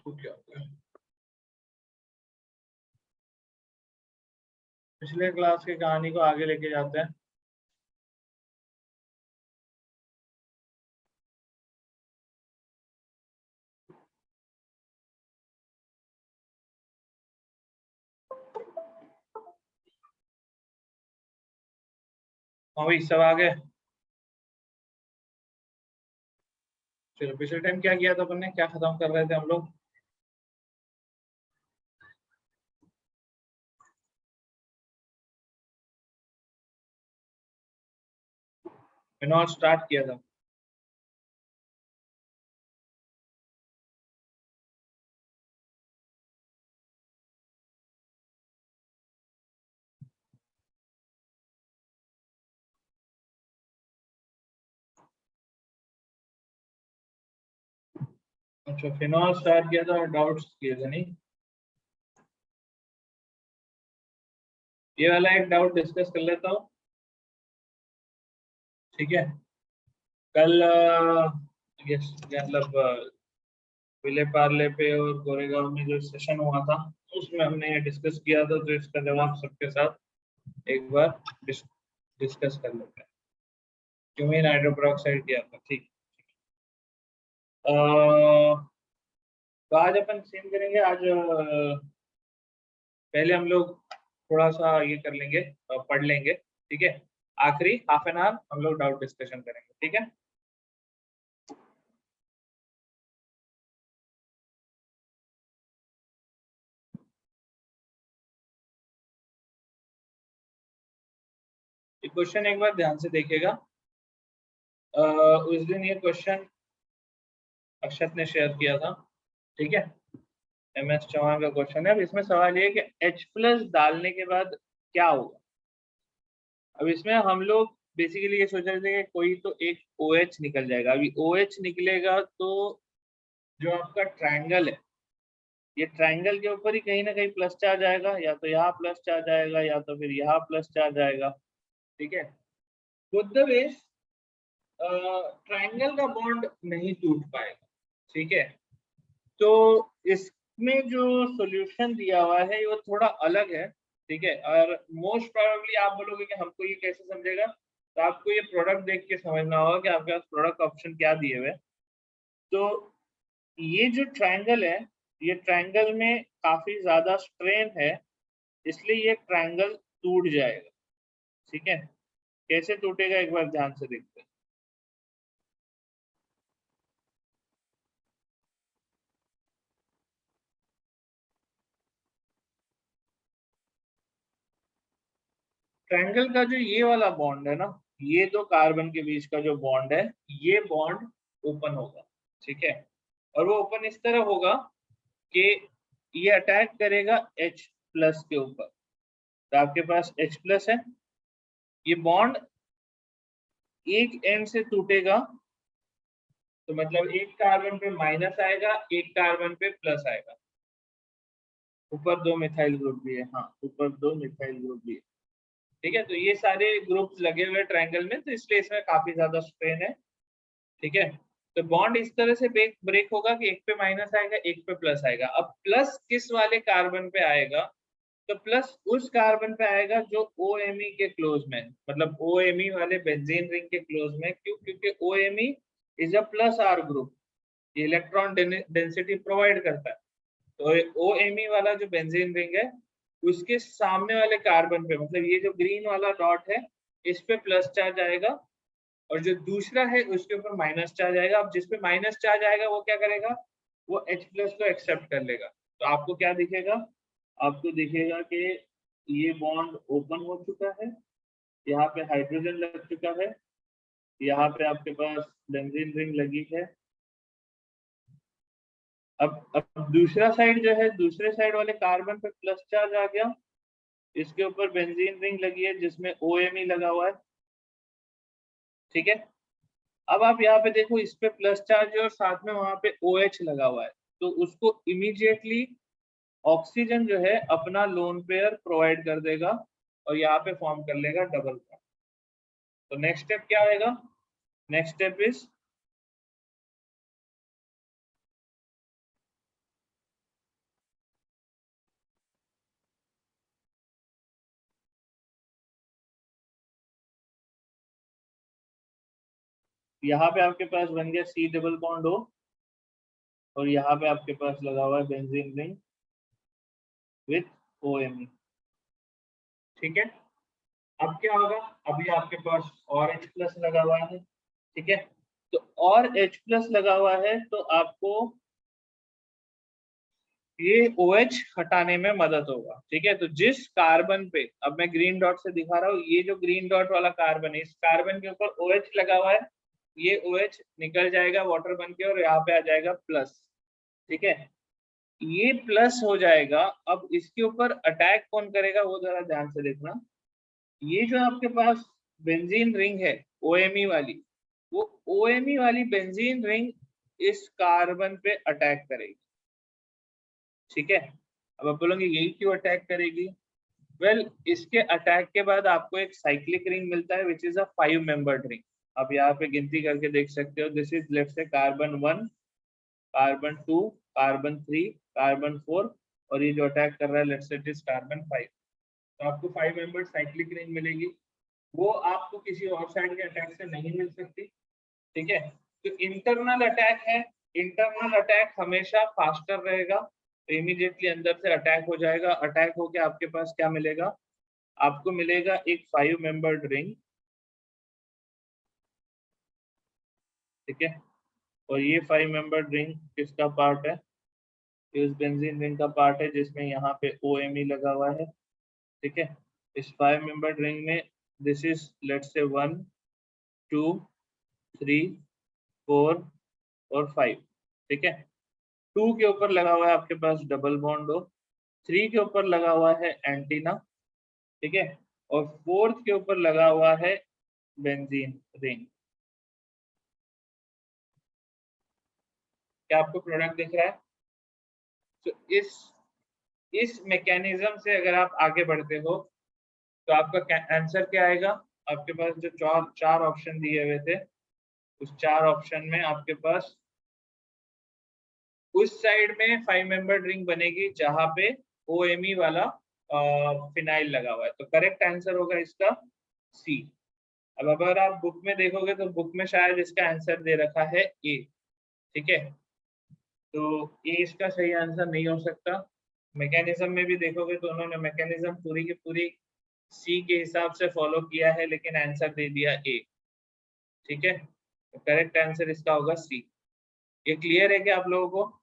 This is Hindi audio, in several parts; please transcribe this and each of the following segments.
तो क्या होगा, पिछले क्लास की कहानी को आगे लेके जाते हैं। हाँ भाई, सब आगे। चलो, पिछले टाइम क्या किया था अपन ने, क्या खत्म कर रहे थे हम लोग? फिनॉल स्टार्ट किया था। अच्छा, फिनॉल स्टार्ट किया था और डाउट्स किए थे, नहीं? ये वाला एक डाउट डिस्कस कर लेता हूँ, ठीक है? कल यस, मतलब विले पार्ले पे और गोरेगांव में जो सेशन हुआ था, उसमें हमने ये डिस्कस किया था, तो इसका जवाब सबके साथ एक बार डिस्कस कर लेते हैं। क्यूमीन हाइड्रोपेरोक्साइड किया था, ठीक। तो आज अपन सेम करेंगे। आज पहले हम लोग थोड़ा सा ये कर लेंगे, पढ़ लेंगे, ठीक है? आखिरी हाफ एन आवर हम लोग डाउट डिस्कशन करेंगे, ठीक है? ये क्वेश्चन एक बार ध्यान से देखिएगा। उस दिन ये क्वेश्चन अक्षत ने शेयर किया था, ठीक है? MS चौहान का क्वेश्चन है। अब इसमें सवाल ये है कि H+ डालने के बाद क्या होगा। अब इसमें हम लोग बेसिकली ये सोच रहे थे कि कोई तो एक OH निकल जाएगा। अभी OH निकलेगा तो जो आपका ट्रायंगल है, ये ट्रायंगल के ऊपर ही कहीं ना कहीं प्लस चार्ज आएगा, या तो यहाँ प्लस चार्ज आएगा या तो फिर यहाँ प्लस चार्ज आएगा, ठीक है? बुद्ध बेस ट्रायंगल का बॉन्ड नहीं टूट पाएगा, ठीक है? तो इसमें जो सॉल्यूशन दिया हुआ है वो थोड़ा अलग है, ठीक है? और मोस्ट प्रोबेबली आप बोलोगे कि हमको ये कैसे समझेगा, तो आपको ये प्रोडक्ट देख के समझना होगा कि आपके पास प्रोडक्ट ऑप्शन क्या दिए हुए हैं। तो ये जो ट्रायंगल है, ये ट्रायंगल में काफी ज्यादा स्ट्रेन है, इसलिए ये ट्रायंगल टूट जाएगा, ठीक है? कैसे टूटेगा एक बार ध्यान से देखते हैं। ट्रायंगल का जो ये वाला बॉन्ड है ना, ये दो कार्बन के बीच का जो बॉन्ड है, ये बॉन्ड ओपन होगा, ठीक है? और वो ओपन इस तरह होगा कि ये अटैक करेगा H+ के ऊपर। तो आपके पास H+ है, ये बॉन्ड एक एंड से टूटेगा, तो मतलब एक कार्बन पे माइनस आएगा, एक कार्बन पे प्लस आएगा। ऊपर दो मिथाइल ग्रुप भी है, हाँ, ऊपर दो मिथाइल ग्रुप भी है, ठीक है? तो ये सारे ग्रुप्स लगे हुए ट्रायंगल में, तो इसलिए इसमें काफी ज्यादा स्ट्रेन है, ठीक है? तो बॉन्ड इस तरह से ब्रेक होगा कि एक पे माइनस आएगा, एक पे प्लस आएगा। अब प्लस किस वाले कार्बन पे आएगा? तो प्लस उस कार्बन पे आएगा जो OMe के क्लोज में, मतलब OMe वाले बेंजीन रिंग के क्लोज में। क्यों? क्योंकि OMe is a plus R group, ये इलेक्ट्रॉन डेंसिटी प्रोवाइड करता है। तो OMe वाला जो बेंजीन रिंग है, उसके सामने वाले कार्बन पे, मतलब ये जो ग्रीन वाला डॉट है, इस पे प्लस चार्ज आएगा, और जो दूसरा है उसके ऊपर माइनस चार्ज आएगा। अब जिस पे माइनस चार्ज आएगा वो क्या करेगा? वो H+ को एक्सेप्ट कर लेगा। तो आपको क्या दिखेगा? आपको दिखेगा कि ये बॉन्ड ओपन हो चुका है, यहाँ पे हाइड्रोजन लग चुका है, यहाँ पे आपके पास बेंजीन रिंग लगी है। अब दूसरा साइड जो है, दूसरे साइड वाले कार्बन पे प्लस चार्ज आ गया, इसके ऊपर बेंजीन रिंग लगी है जिसमें OMe लगा हुआ है, ठीक है? अब आप यहाँ पे देखो, इस पे प्लस चार्ज है और साथ में वहां पे OH लगा हुआ है, तो उसको इमीडिएटली ऑक्सीजन जो है अपना लोन पेयर प्रोवाइड कर देगा और यहाँ पे फॉर्म कर लेगा डबल बॉन्ड। तो नेक्स्ट स्टेप क्या आएगा? नेक्स्ट स्टेप इज यहाँ पे आपके पास बन गया C डबल बॉन्ड O, और यहाँ पे आपके पास लगा हुआ है बेंजीन रिंग विथ OMe। ठीक है, अब क्या होगा, अभी आपके पास और H प्लस लगा हुआ है। ठीक है, तो और H प्लस लगा हुआ है तो आपको ये OH हटाने में मदद होगा। ठीक है, तो जिस कार्बन पे, अब मैं ग्रीन डॉट से दिखा रहा हूँ, ये जो ग्रीन डॉट वाला कार्बन है, इस कार्बन के ऊपर OH लगा हुआ है, ये OH निकल जाएगा वाटर बन के और यहाँ पे आ जाएगा प्लस। ठीक है, ये प्लस हो जाएगा। अब इसके ऊपर अटैक कौन करेगा वो जरा ध्यान से देखना। ये जो आपके पास बेंजीन रिंग है OMe वाली, वो OMe वाली बेंजीन रिंग इस कार्बन पे अटैक करेगी। ठीक है, अब आप बोलोगे यही क्यों अटैक करेगी? वेल, इसके अटैक के बाद आपको एक साइक्लिक रिंग मिलता है which is a 5 membered ring. आप यहाँ पे गिनती करके देख सकते हो, this is let's say carbon 1, carbon 2, carbon 3, carbon 4, और ये जो अटैक कर रहा है let's say it is carbon 5। तो आपको 5 मेंबर्ड साइक्लिक रिंग मिलेगी, वो आपको किसी और साइड के अटैक से नहीं मिल सकती। ठीक है, तो इंटरनल अटैक है, इंटरनल अटैक हमेशा फास्टर रहेगा, तो इमीडिएटली अंदर से अटैक हो जाएगा। अटैक होके आपके पास क्या मिलेगा, आपको मिलेगा एक 5 मेंबर्ड रिंग। ठीक है, और ये 5 मेंबर्ड रिंग किसका पार्ट है, इस बेंजीन रिंग का पार्ट है जिसमें यहाँ पे OMe लगा हुआ है। ठीक है, इस 5 मेंबर्ड रिंग में दिस इज लेट्स से 1, 2, 3, 4 और 5। ठीक है, 2 के ऊपर लगा हुआ है आपके पास डबल बॉन्ड हो, 3 के ऊपर लगा हुआ है एंटीना। ठीक है, और 4th के ऊपर लगा हुआ है बेंजीन रिंग। क्या आपको प्रोडक्ट दिख रहा है? तो इस मैकेनिज्म से अगर आप आगे बढ़ते हो तो आपका आंसर क्या आएगा? आपके पास जो चार ऑप्शन दिए हुए थे, उस 4 ऑप्शन में आपके पास उस साइड में 5 मेंबर रिंग बनेगी जहां पे OMe वाला फिनाइल लगा हुआ है, तो करेक्ट आंसर होगा इसका C। अब अगर आप बुक में देखोगे तो बुक में शायद इसका आंसर दे रखा है A। ठीक है, तो A इसका सही आंसर नहीं हो सकता। मैकेनिज्म में भी देखोगे तो उन्होंने मैकेनिज्म पूरी की पूरी C के हिसाब से फॉलो किया है, लेकिन आंसर दे दिया A। ठीक है, तो करेक्ट आंसर इसका होगा C। ये क्लियर है क्या आप लोगों को?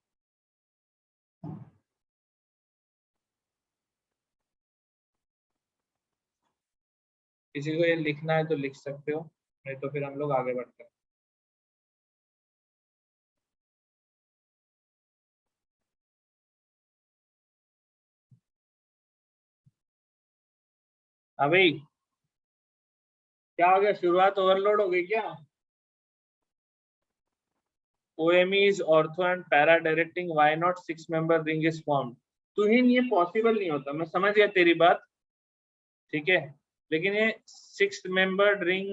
किसी को ये लिखना है तो लिख सकते हो, नहीं तो फिर हम लोग आगे बढ़ते हैं। हाँ भाई, क्या हो गया, शुरुआत ओवरलोड हो गई क्या? OMe is ortho and para directing, why not 6 member ring is formed? तुहिन ये पॉसिबल नहीं होता, मैं समझ गया तेरी बात। ठीक है, लेकिन ये 6 मेंबर रिंग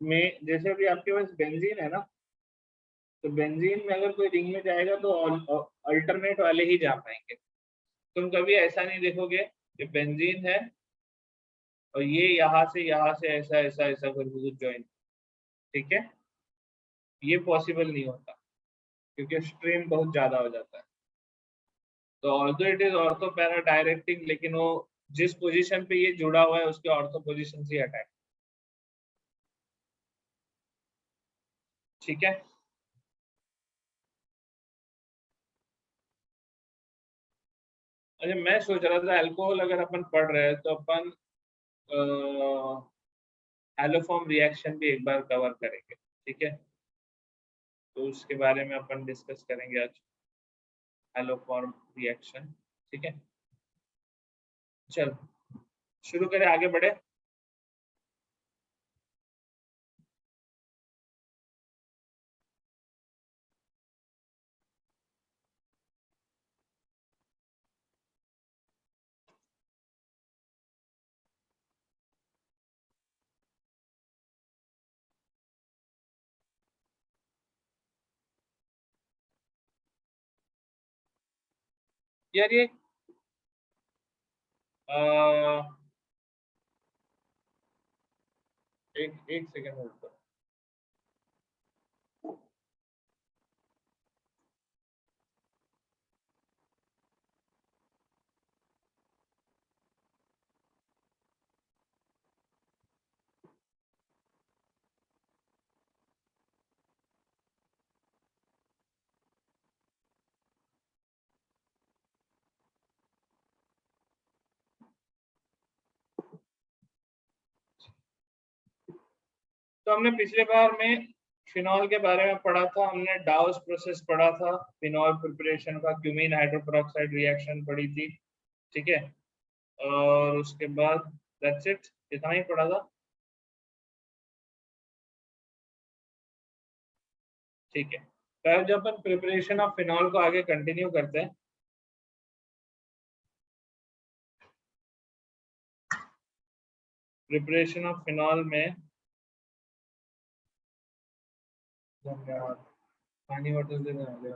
में जैसे भी आपके पास बेंजीन है ना, तो बेंजीन में अगर कोई रिंग में जाएगा तो अल्टरनेट वाले ही जा पाएंगे। तुम कभी ऐसा नहीं देखोगे कि बेंजीन है और ये यहाँ से ऐसा ऐसा ऐसा करके ज्वाइन। ठीक है, ये पॉसिबल नहीं होता क्योंकि स्ट्रीम बहुत ज्यादा हो जाता है। तो although it is ortho para directing, लेकिन वो जिस पोजीशन पे ये जुड़ा हुआ है उसके ऑर्थो पोजीशन से अटैक। ठीक है, अच्छा मैं सोच रहा था अल्कोहल अगर अपन पढ़ रहे हैं तो अपन एलोफॉर्म रिएक्शन भी एक बार कवर करेंगे। ठीक है, तो उसके बारे में अपन डिस्कस करेंगे आज, एलोफॉर्म रिएक्शन। ठीक है, चल शुरू करें, आगे बढ़े। यार ये एक एक सेकेंड होल्ड करो। तो हमने पिछले बार में फिनॉल के बारे में पढ़ा था, हमने डाउस प्रोसेस पढ़ा था, फिनॉल प्रिपरेशन का क्यूमीन हाइड्रोपेरोक्साइड रिएक्शन पढ़ी थी, ठीक है। और उसके बाद दैट्स इट, इतना ही पढ़ा था, ठीक है। तो जब अपन प्रिपरेशन ऑफ फिनॉल को आगे कंटिन्यू करते हैं, प्रिपरेशन ऑफ फिनॉल में धन्यवाद, पानी वाटर देने आ गया।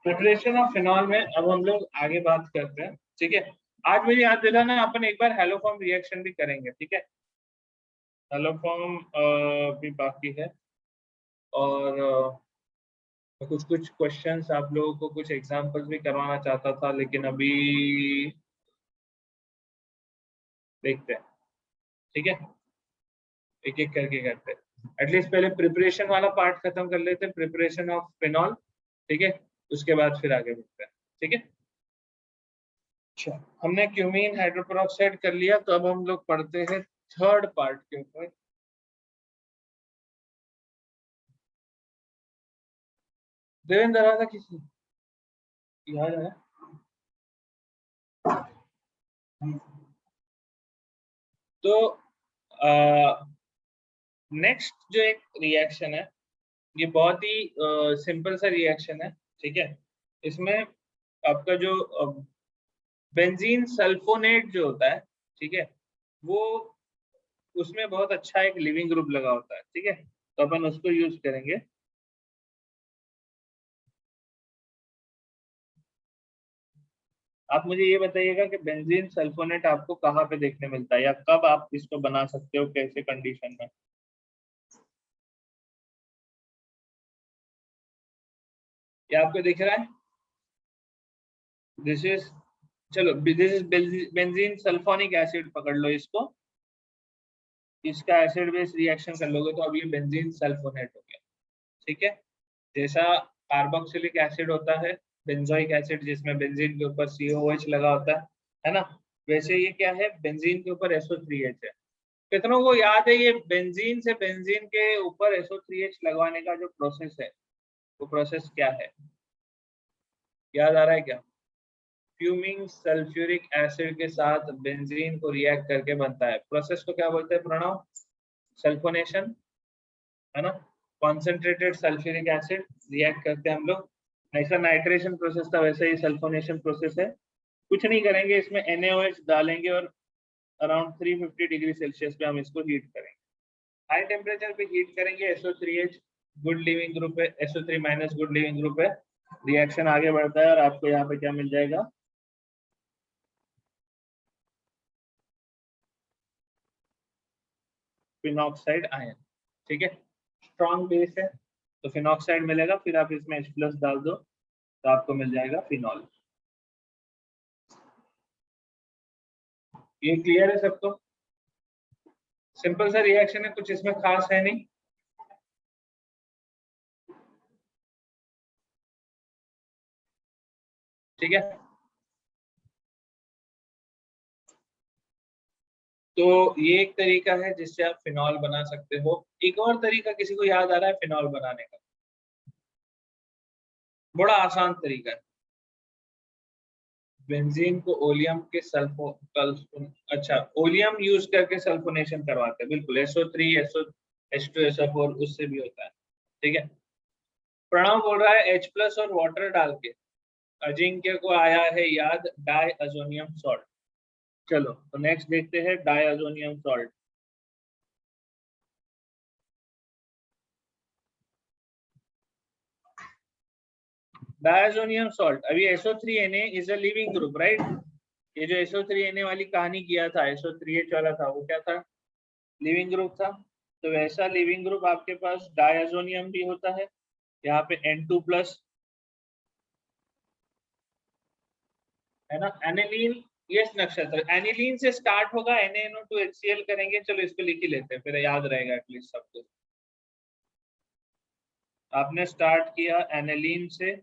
प्रिपरेशन ऑफ फिनॉल में अब हम लोग आगे बात करते हैं, ठीक है। आज मुझे याद दिलाना, अपन एक बार हेलोफॉर्म रिएक्शन भी करेंगे, ठीक है। हेलोफॉर्म भी बाकी है, और कुछ कुछ क्वेश्चंस आप लोगों को कुछ एग्जांपल्स भी करवाना चाहता था, लेकिन अभी देखते हैं, ठीक है, एक एक करके करते हैं। एटलीस्ट पहले प्रिपरेशन वाला पार्ट खत्म कर लेते हैं, प्रिपरेशन ऑफ फिनॉल, ठीक है, उसके बाद फिर आगे बढ़ते हैं, ठीक है। अच्छा, हमने क्यूमीन हाइड्रोपेरोक्साइड कर लिया, तो अब हम लोग पढ़ते हैं थर्ड पार्ट के ऊपर। देवेंद्र आ था किसी याद है? तो नेक्स्ट जो एक रिएक्शन है, ये बहुत ही सिंपल सा रिएक्शन है, ठीक है। इसमें आपका जो बेंजीन सल्फोनेट जो होता है, ठीक है, वो उसमें बहुत अच्छा एक लिविंग ग्रुप लगा होता है, ठीक है, तो अपन उसको यूज करेंगे। आप मुझे ये बताइएगा कि बेंजीन सल्फोनेट आपको कहाँ पे देखने मिलता है, या कब आप इसको बना सकते हो, कैसे कंडीशन में? क्या आपको दिख रहा है? दिस इज, चलो this is benzene sulphonic acid, पकड़ लो इसको, इसका एसिड बेस रिएक्शन कर लोगे तो अब ये बेंजीन सल्फोनेट हो गया, ठीक है। जैसा कार्बोक्सिलिक एसिड होता है, बेंजोइक एसिड, जिसमें बेंजीन के ऊपर COOH लगा होता है ना, वैसे ये क्या है, बेंजीन के ऊपर SO3H है। कितनों को याद है ये बेंजीन से बेंजीन के ऊपर SO3H लगवाने का जो प्रोसेस है, वो प्रोसेस क्या है, याद आ रहा है क्या? फ्यूमिंग सल्फ्यूरिक एसिड के साथ बेंजीन को रिएक्ट करके बनता है, प्रोसेस को क्या बोलते हैं प्रणव? सल्फोनेशन, है ना। कॉन्सेंट्रेटेड सल्फ्यूरिक एसिड रिएक्ट करते हैं हम लोग, ऐसा नाइट्रेशन प्रोसेस था, वैसे ही सल्फोनेशन प्रोसेस है। कुछ नहीं करेंगे, इसमें NaOH डालेंगे और अराउंड 350 डिग्री सेल्सियस पे हम इसको हीट करेंगे। हाई टेम्परेचर पे हीट करेंगे, SO3H गुड लिविंग ग्रुप है, SO3 minus good leaving group है, रिएक्शन आगे बढ़ता है और आपको यहाँ पे क्या मिल जाएगा, फिनॉक्साइड आयन, ठीक है। स्ट्रॉन्ग बेस है तो फिनॉक्साइड मिलेगा, फिर आप इसमें H+ डाल दो तो आपको मिल जाएगा फिनॉल। ये क्लियर है सबको? सिंपल सा रिएक्शन है, कुछ इसमें खास है नहीं, ठीक है। तो ये एक तरीका है जिससे आप फिनॉल बना सकते हो। एक और तरीका किसी को याद आ रहा है फिनॉल बनाने का? बड़ा आसान तरीका है, बेंजीन को ओलियम के अच्छा, ओलियम यूज करके सल्फोनेशन करवाते हैं, बिल्कुल, SO3 H2 SO4 उससे भी होता है, ठीक है। प्रणव बोल रहा है H+ और वाटर डाल के, अजिंक्य को आया है याद डाई अजोनियम सॉल्ट। चलो तो नेक्स्ट देखते हैं diazonium salt. Diazonium salt, अभी SO3Na is a leaving group, right. ये जो SO3Na वाली कहानी किया था, SO3H वाला था, वो क्या था, लिविंग ग्रुप था। तो वैसा लिविंग ग्रुप आपके पास डायजोनियम भी होता है, यहाँ पे N2+, है ना। एनिलीन, ये नक्षत्र एनिलीन से स्टार्ट होगा, NaNO2HCl करेंगे, चलो इसको लिख ही लेते हैं, फिर याद रहेगा एटलीस्ट सबको। आपने स्टार्ट किया एनिलीन से,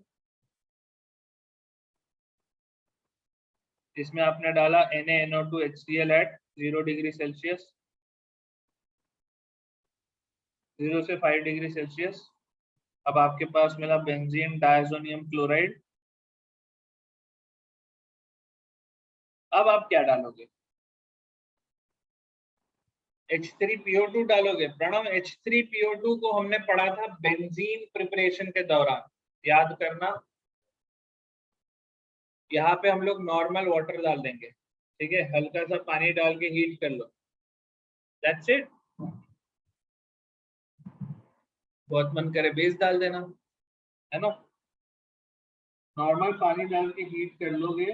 इसमें आपने डाला NaNO2HCl एट 0 डिग्री सेल्सियस, 0 से 5 डिग्री सेल्सियस। अब आपके पास मिला बेंजीन डायजोनियम क्लोराइड। अब आप क्या डालोगे? H3PO2 डालोगे। प्रणव, H3PO2 को हमने पढ़ा था बेंजीन प्रिपरेशन के दौरान, याद करना। यहाँ पे हम लोग नॉर्मल वाटर डाल देंगे, ठीक है, हल्का सा पानी डाल के हीट कर लो, दैट्स इट। बहुत मन करे बेस डाल देना, है ना। नॉर्मल पानी डाल के हीट कर लोगे,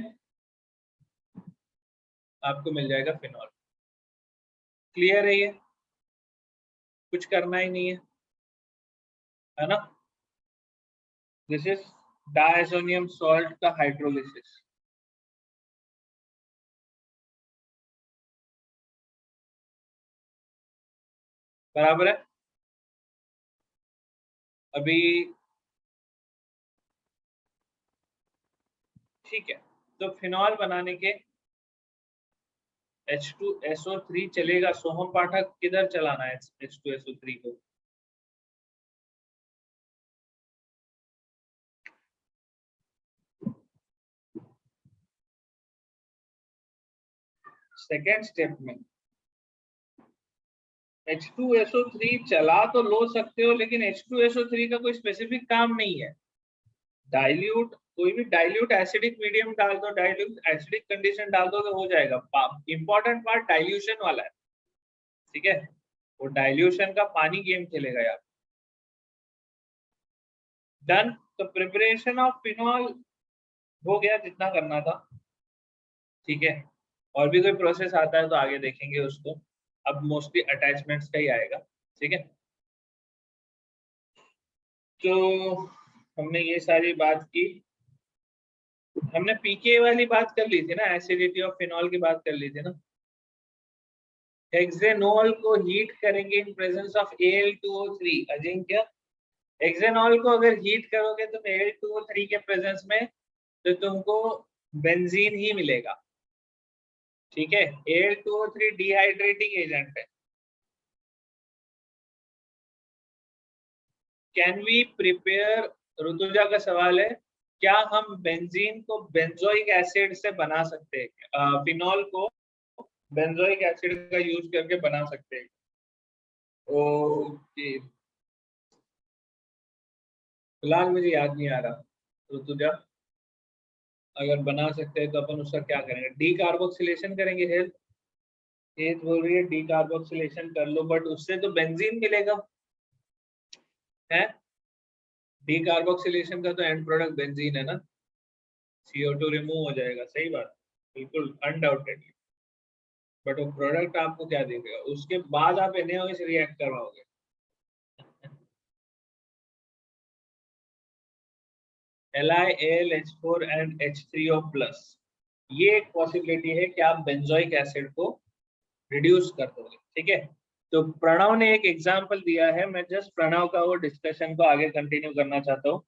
आपको मिल जाएगा फिनॉल। क्लियर है ये? कुछ करना ही नहीं है ना। दिस इज डायजोनियम सॉल्ट का हाइड्रोलिसिस। बराबर है। अभी ठीक है, तो फिनॉल बनाने के H2SO3 चलेगा। सोहम पाठक, किधर चलाना है H2SO3 को? सेकेंड स्टेप में H2SO3 चला तो लो सकते हो, लेकिन H2SO3 का कोई स्पेसिफिक काम नहीं है। डाइल्यूट, कोई भी डाइल्यूट एसिडिक मीडियम डाल दो, डाइल्यूट एसिडिक कंडीशन डाल दो तो हो जाएगा। इंपॉर्टेंट पार्ट डाइल्यूशन वाला है, ठीक है। वो डाइल्यूशन का पानी गेम खेलेगा यार। डन। तो प्रिपरेशन ऑफ फिनॉल हो गया जितना करना था, ठीक है। और भी कोई प्रोसेस आता है तो आगे देखेंगे उसको, अब मोस्टली अटैचमेंट्स का ही आएगा, ठीक है। तो हमने ये सारी बात की। हमने पीके वाली बात कर ली थी ना, एसिडिटी ऑफ फिनॉल की बात कर ली थी ना। हेक्सेनॉल को हीट करेंगे in presence of Al2O3। Ajinkya, hexanol को अगर हीट करोगे तुम Al2O3 के प्रेजेंस में, तो तुमको बेंजीन ही मिलेगा, ठीक है। Al2O3 डिहाइड्रेटिंग एजेंट है। कैन वी प्रिपेयर, ऋतुजा का सवाल है, क्या हम बेंजीन को बेंजोइक एसिड से बना सकते हैं? फिनॉल को बेंजोइक एसिड का यूज करके बना सकते हैं। ओके, फिलहाल मुझे याद नहीं आ रहा ऋतुजा। अगर बना सकते हैं तो अपन उसका क्या करेंगे? डी कार्बोक्सिलेशन करेंगे। हेल्थ हेल्थ बोल रही है डी कार्बोक्सिलेशन कर लो, बट उससे तो बेंजीन मिलेगा, है। डी कार्बोक्सिलेशन का तो एंड प्रोडक्ट बेंजीन है ना, CO2 रिमूव हो जाएगा, सही बात, बिल्कुल अनडाउटेडली। बट वो प्रोडक्ट आपको क्या देगा? उसके बाद आप NaOH से रिएक्ट करवाओगे। LiAlH4 एंड H3O प्लस, ये एक पॉसिबिलिटी है कि आप बेंजोइक एसिड को रिड्यूस कर दोगे, ठीक है। तो प्रणव ने एक एग्जांपल दिया है, मैं जस्ट प्रणव का वो डिस्कशन को आगे कंटिन्यू करना चाहता हूँ।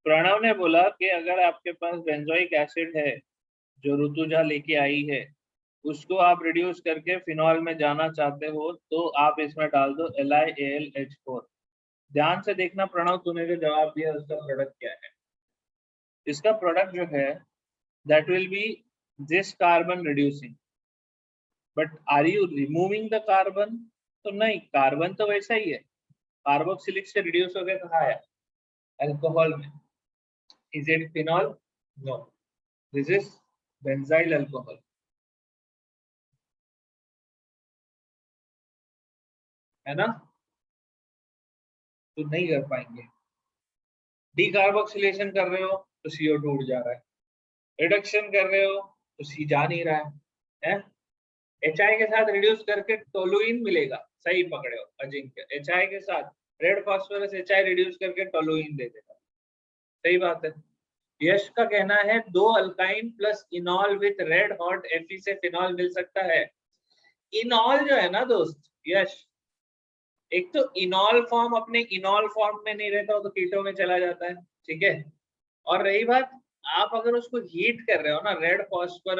प्रणव ने बोला कि अगर आपके पास बेंजोइक एसिड है जो ऋतुजा लेके आई है, उसको आप रिड्यूस करके फिनॉल में जाना चाहते हो, तो आप इसमें डाल दो LiAlH4। ध्यान से देखना प्रणव, तूने जो जवाब दिया उसका प्रोडक्ट क्या है। इसका प्रोडक्ट जो है that will be this carbon reducing, but are you removing the carbon? तो नहीं, कार्बन तो वैसा ही है, कार्बोक्सिलिक से रिड्यूस हो गया कहाँ है? अल्कोहल में। Is it phenol? No, this is benzyl alcohol, है ना। तो नहीं कर पाएंगे। डीकार्बोक्सिलेशन कर रहे हो तो CO2 उड़ जा रहा है, रिडक्शन कर रहे हो तो C जा नहीं रहा है? HI के साथ रिड्यूस करके टोलुइन मिलेगा, सही पकड़े हो अजिंक्य। HI के साथ रेड फास्फोरस HI रिड्यूस करके टोलुइन दे देगा, सही बात है। यश का कहना है 2 alkyne plus इनॉल with red hot Fe से फिनॉल मिल सकता है। इनॉल जो है ना दोस्त यश, एक तो इनॉल फॉर्म अपने इनॉल फॉर्म में नहीं रहता, तो कीटो में चला जाता है, ठीक है। और रही बात आप अगर उसको हीट कर रहे हो ना, red phosphor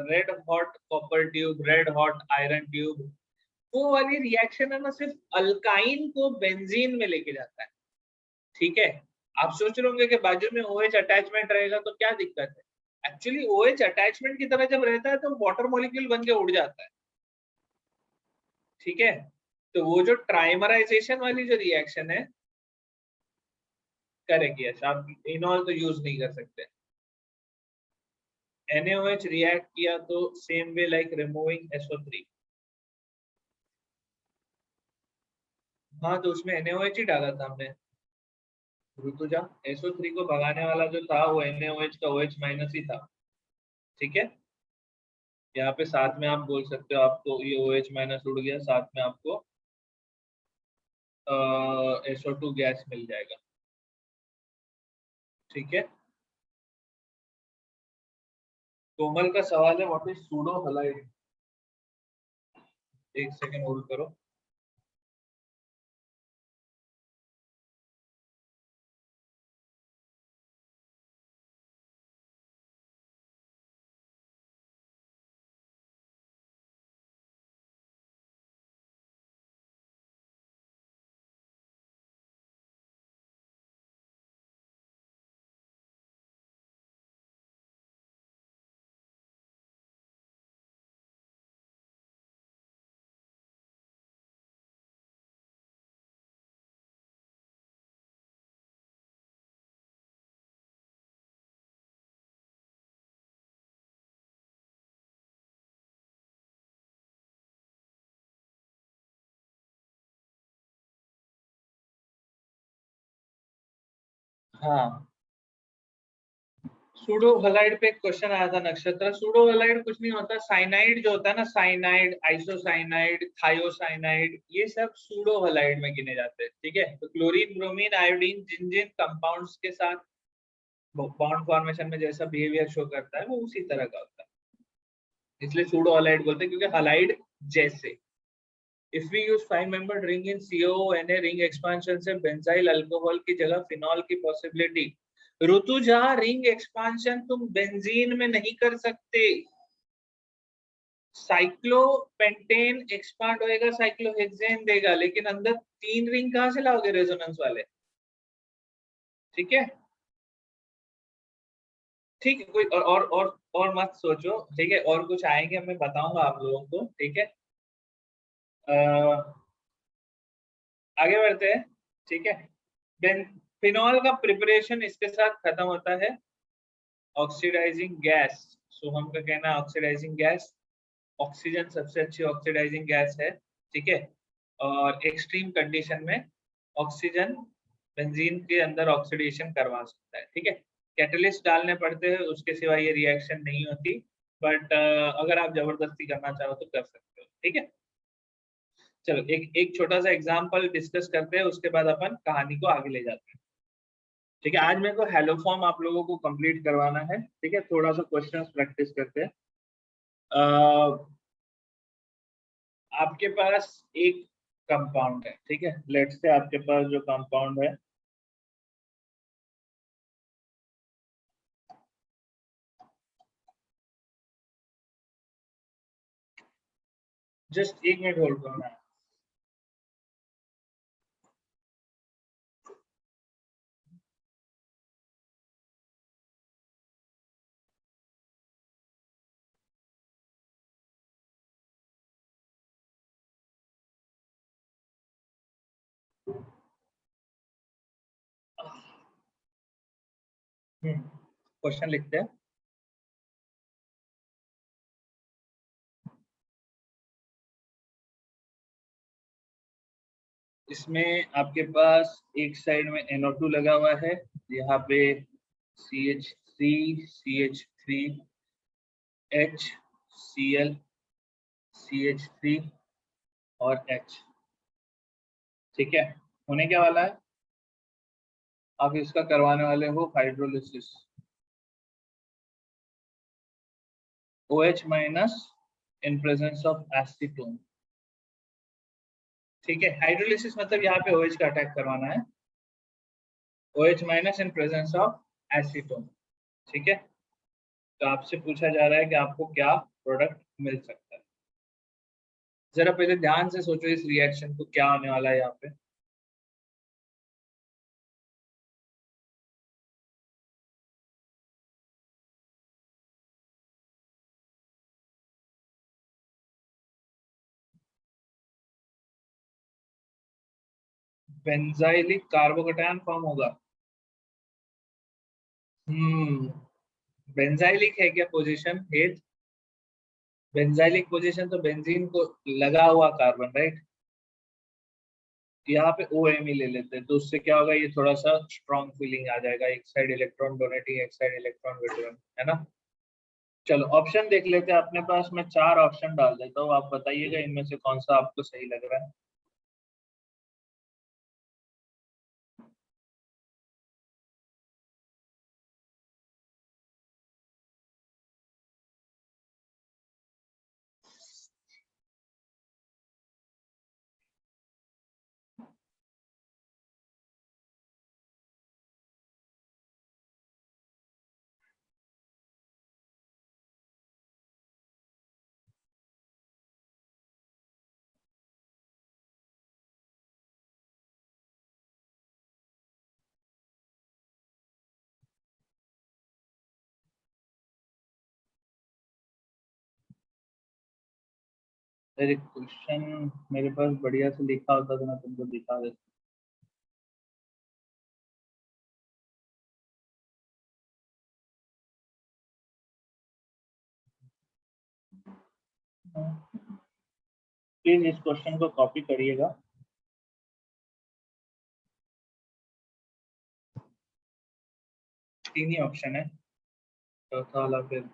red hot copper tube, red hot iron tube, वो वाली रिएक्शन है ना सिर्फ अल्काइन को बेंजीन में लेके जाता है। ठीक है, आप सोच रहे होंगे कि बाजू में OH अटैचमेंट रहेगा तो क्या दिक्कत है। एक्चुअली OH अटैचमेंट की तरह जब रहता है तो वाटर मॉलिक्यूल बन के उड़ जाता है। ठीक है, तो वो जो ट्राइमराइजेशन वाली जो रिएक्शन है, करेक्ट, यस, आप इनॉल तो यूज नहीं कर सकते। NaOH रिएक्ट किया तो same way like removing SO3। हाँ, तो उसमें NaOH ही डाला था हमने। ऋतुजा, SO3 को भगाने वाला जो था वो NaOH का OH माइनस ही था। ठीक है, यहाँ पे साथ में आप बोल सकते हो, आपको ये OH माइनस उड़ गया, साथ में आपको SO2 गैस मिल जाएगा। ठीक है, कोमल का सवाल है व्हाट इज सूडो हलाइड। एक सेकेंड होल्ड करो। हाँ, सूडो हलाइड पे एक क्वेश्चन आया था नक्षत्र। सूडो हलाइड कुछ नहीं होता, साइनाइड जो होता है ना, साइनाइड, आइसोसाइनाइड, थायोसाइनाइड, ये सब सूडो हलाइड में गिने जाते हैं। ठीक है, तो क्लोरीन, ब्रोमीन, आयोडीन, जिन जिन कंपाउंड्स के साथ बॉन्ड फॉर्मेशन में जैसा बिहेवियर शो करता है वो उसी तरह का होता है, इसलिए सूडो हलाइड बोलते हैं, क्योंकि हलाइड जैसे। If we use 5 membered ring in COONA ring expansion से बेंजाइल अल्कोहल की जगह फिनॉल की पॉसिबिलिटी। ऋतुजा, रिंग एक्सपांशन तुम बेंजीन में नहीं कर सकते। साइक्लोपेंटेन एक्सपांड होएगा, साइक्लोहेक्सेन देगा, लेकिन अंदर 3 रिंग कहां से लाओगे रेजोनेंस वाले। ठीक है, ठीक है, कोई और मत सोचो। ठीक है, और कुछ आएंगे मैं बताऊंगा आप लोगों को। ठीक है, आगे बढ़ते हैं। ठीक है, देन फिनॉल का प्रिपरेशन इसके साथ खत्म होता है। ऑक्सीडाइजिंग गैस, सोहम का कहना है ऑक्सीडाइजिंग गैस, ऑक्सीजन सबसे अच्छी ऑक्सीडाइजिंग गैस है। ठीक है, और एक्सट्रीम कंडीशन में ऑक्सीजन बेंजीन के अंदर ऑक्सीडेशन करवा सकता है। ठीक है, कैटलिस्ट डालने पड़ते हैं, उसके सिवा ये रिएक्शन नहीं होती, बट अगर आप जबरदस्ती करना चाहो तो कर सकते हो। ठीक है, चलो एक एक छोटा सा एग्जांपल डिस्कस करते हैं, उसके बाद अपन कहानी को आगे ले जाते हैं। ठीक है, आज मेरे को हेलो फॉर्म आप लोगों को कंप्लीट करवाना है। ठीक है, थोड़ा सा क्वेश्चंस प्रैक्टिस करते हैं। आपके पास एक कंपाउंड है। ठीक है, लेट्स से आपके पास जो कंपाउंड है, जस्ट 1 मिनट होल्ड करना है। क्वेश्चन लिखते हैं। इसमें आपके पास एक साइड में NO2 लगा हुआ है, यहाँ पे CH3, CH3, H, Cl, CH3 और H। ठीक है, होने क्या वाला है, आप इसका करवाने वाले हो hydrolysis. OH minus in presence of acetone. ठीक है, हाइड्रोलिसिस मतलब यहाँ पे OH का अटैक करवाना है। OH minus in presence of acetone. ठीक है, तो आपसे पूछा जा रहा है कि आपको क्या प्रोडक्ट मिल सकता है। जरा पहले ध्यान से सोचो इस रिएक्शन को, क्या होने वाला है यहाँ पे। बेंजाइलिक कार्बोकैटायन फॉर्म होगा। हम्म, बेंजाइलिक है क्या पोजीशन हेड? बेंजाइलिक पोजीशन तो बेंजीन को लगा हुआ कार्बन, राइट। यहाँ पे ओ एम ही ले लेते हैं, तो उससे क्या होगा, ये थोड़ा सा स्ट्रॉन्ग फीलिंग आ जाएगा, एक साइड इलेक्ट्रॉन डोनेटिंग, एक साइड इलेक्ट्रॉन विड्रॉइंग, है ना। चलो ऑप्शन देख लेते हैं अपने पास, मैं 4 ऑप्शन डाल देता हूँ, आप बताइएगा इनमें से कौन सा आपको सही लग रहा है। अरे क्वेश्चन मेरे पास बढ़िया से लिखा होता तो मैं तुमको दिखा देता। प्लीज इस क्वेश्चन को कॉपी करिएगा। 3 ही ऑप्शन है, चौथा वाला फिर।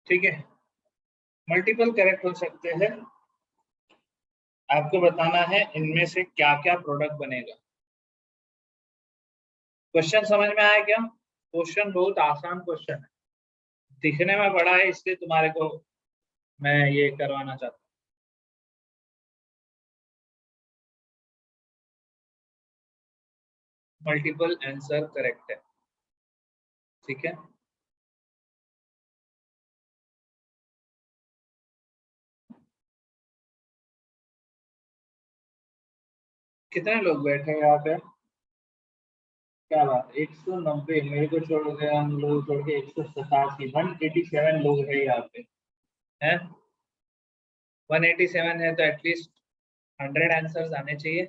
ठीक है, मल्टीपल करेक्ट हो सकते हैं। आपको बताना है इनमें से क्या क्या प्रोडक्ट बनेगा। क्वेश्चन समझ में आया क्या? क्वेश्चन बहुत आसान क्वेश्चन है, दिखने में बड़ा है, इसलिए तुम्हारे को मैं ये करवाना चाहता हूँ। मल्टीपल आंसर करेक्ट है। ठीक है, कितने लोग बैठे हैं यहाँ पे? क्या बात, 190? मेरे को छोड़ के, हम लोग छोड़ के 187, 187 लोग हैं यहाँ पे। हैं, 187 है तो एटलीस्ट 100 आंसर्स आने चाहिए।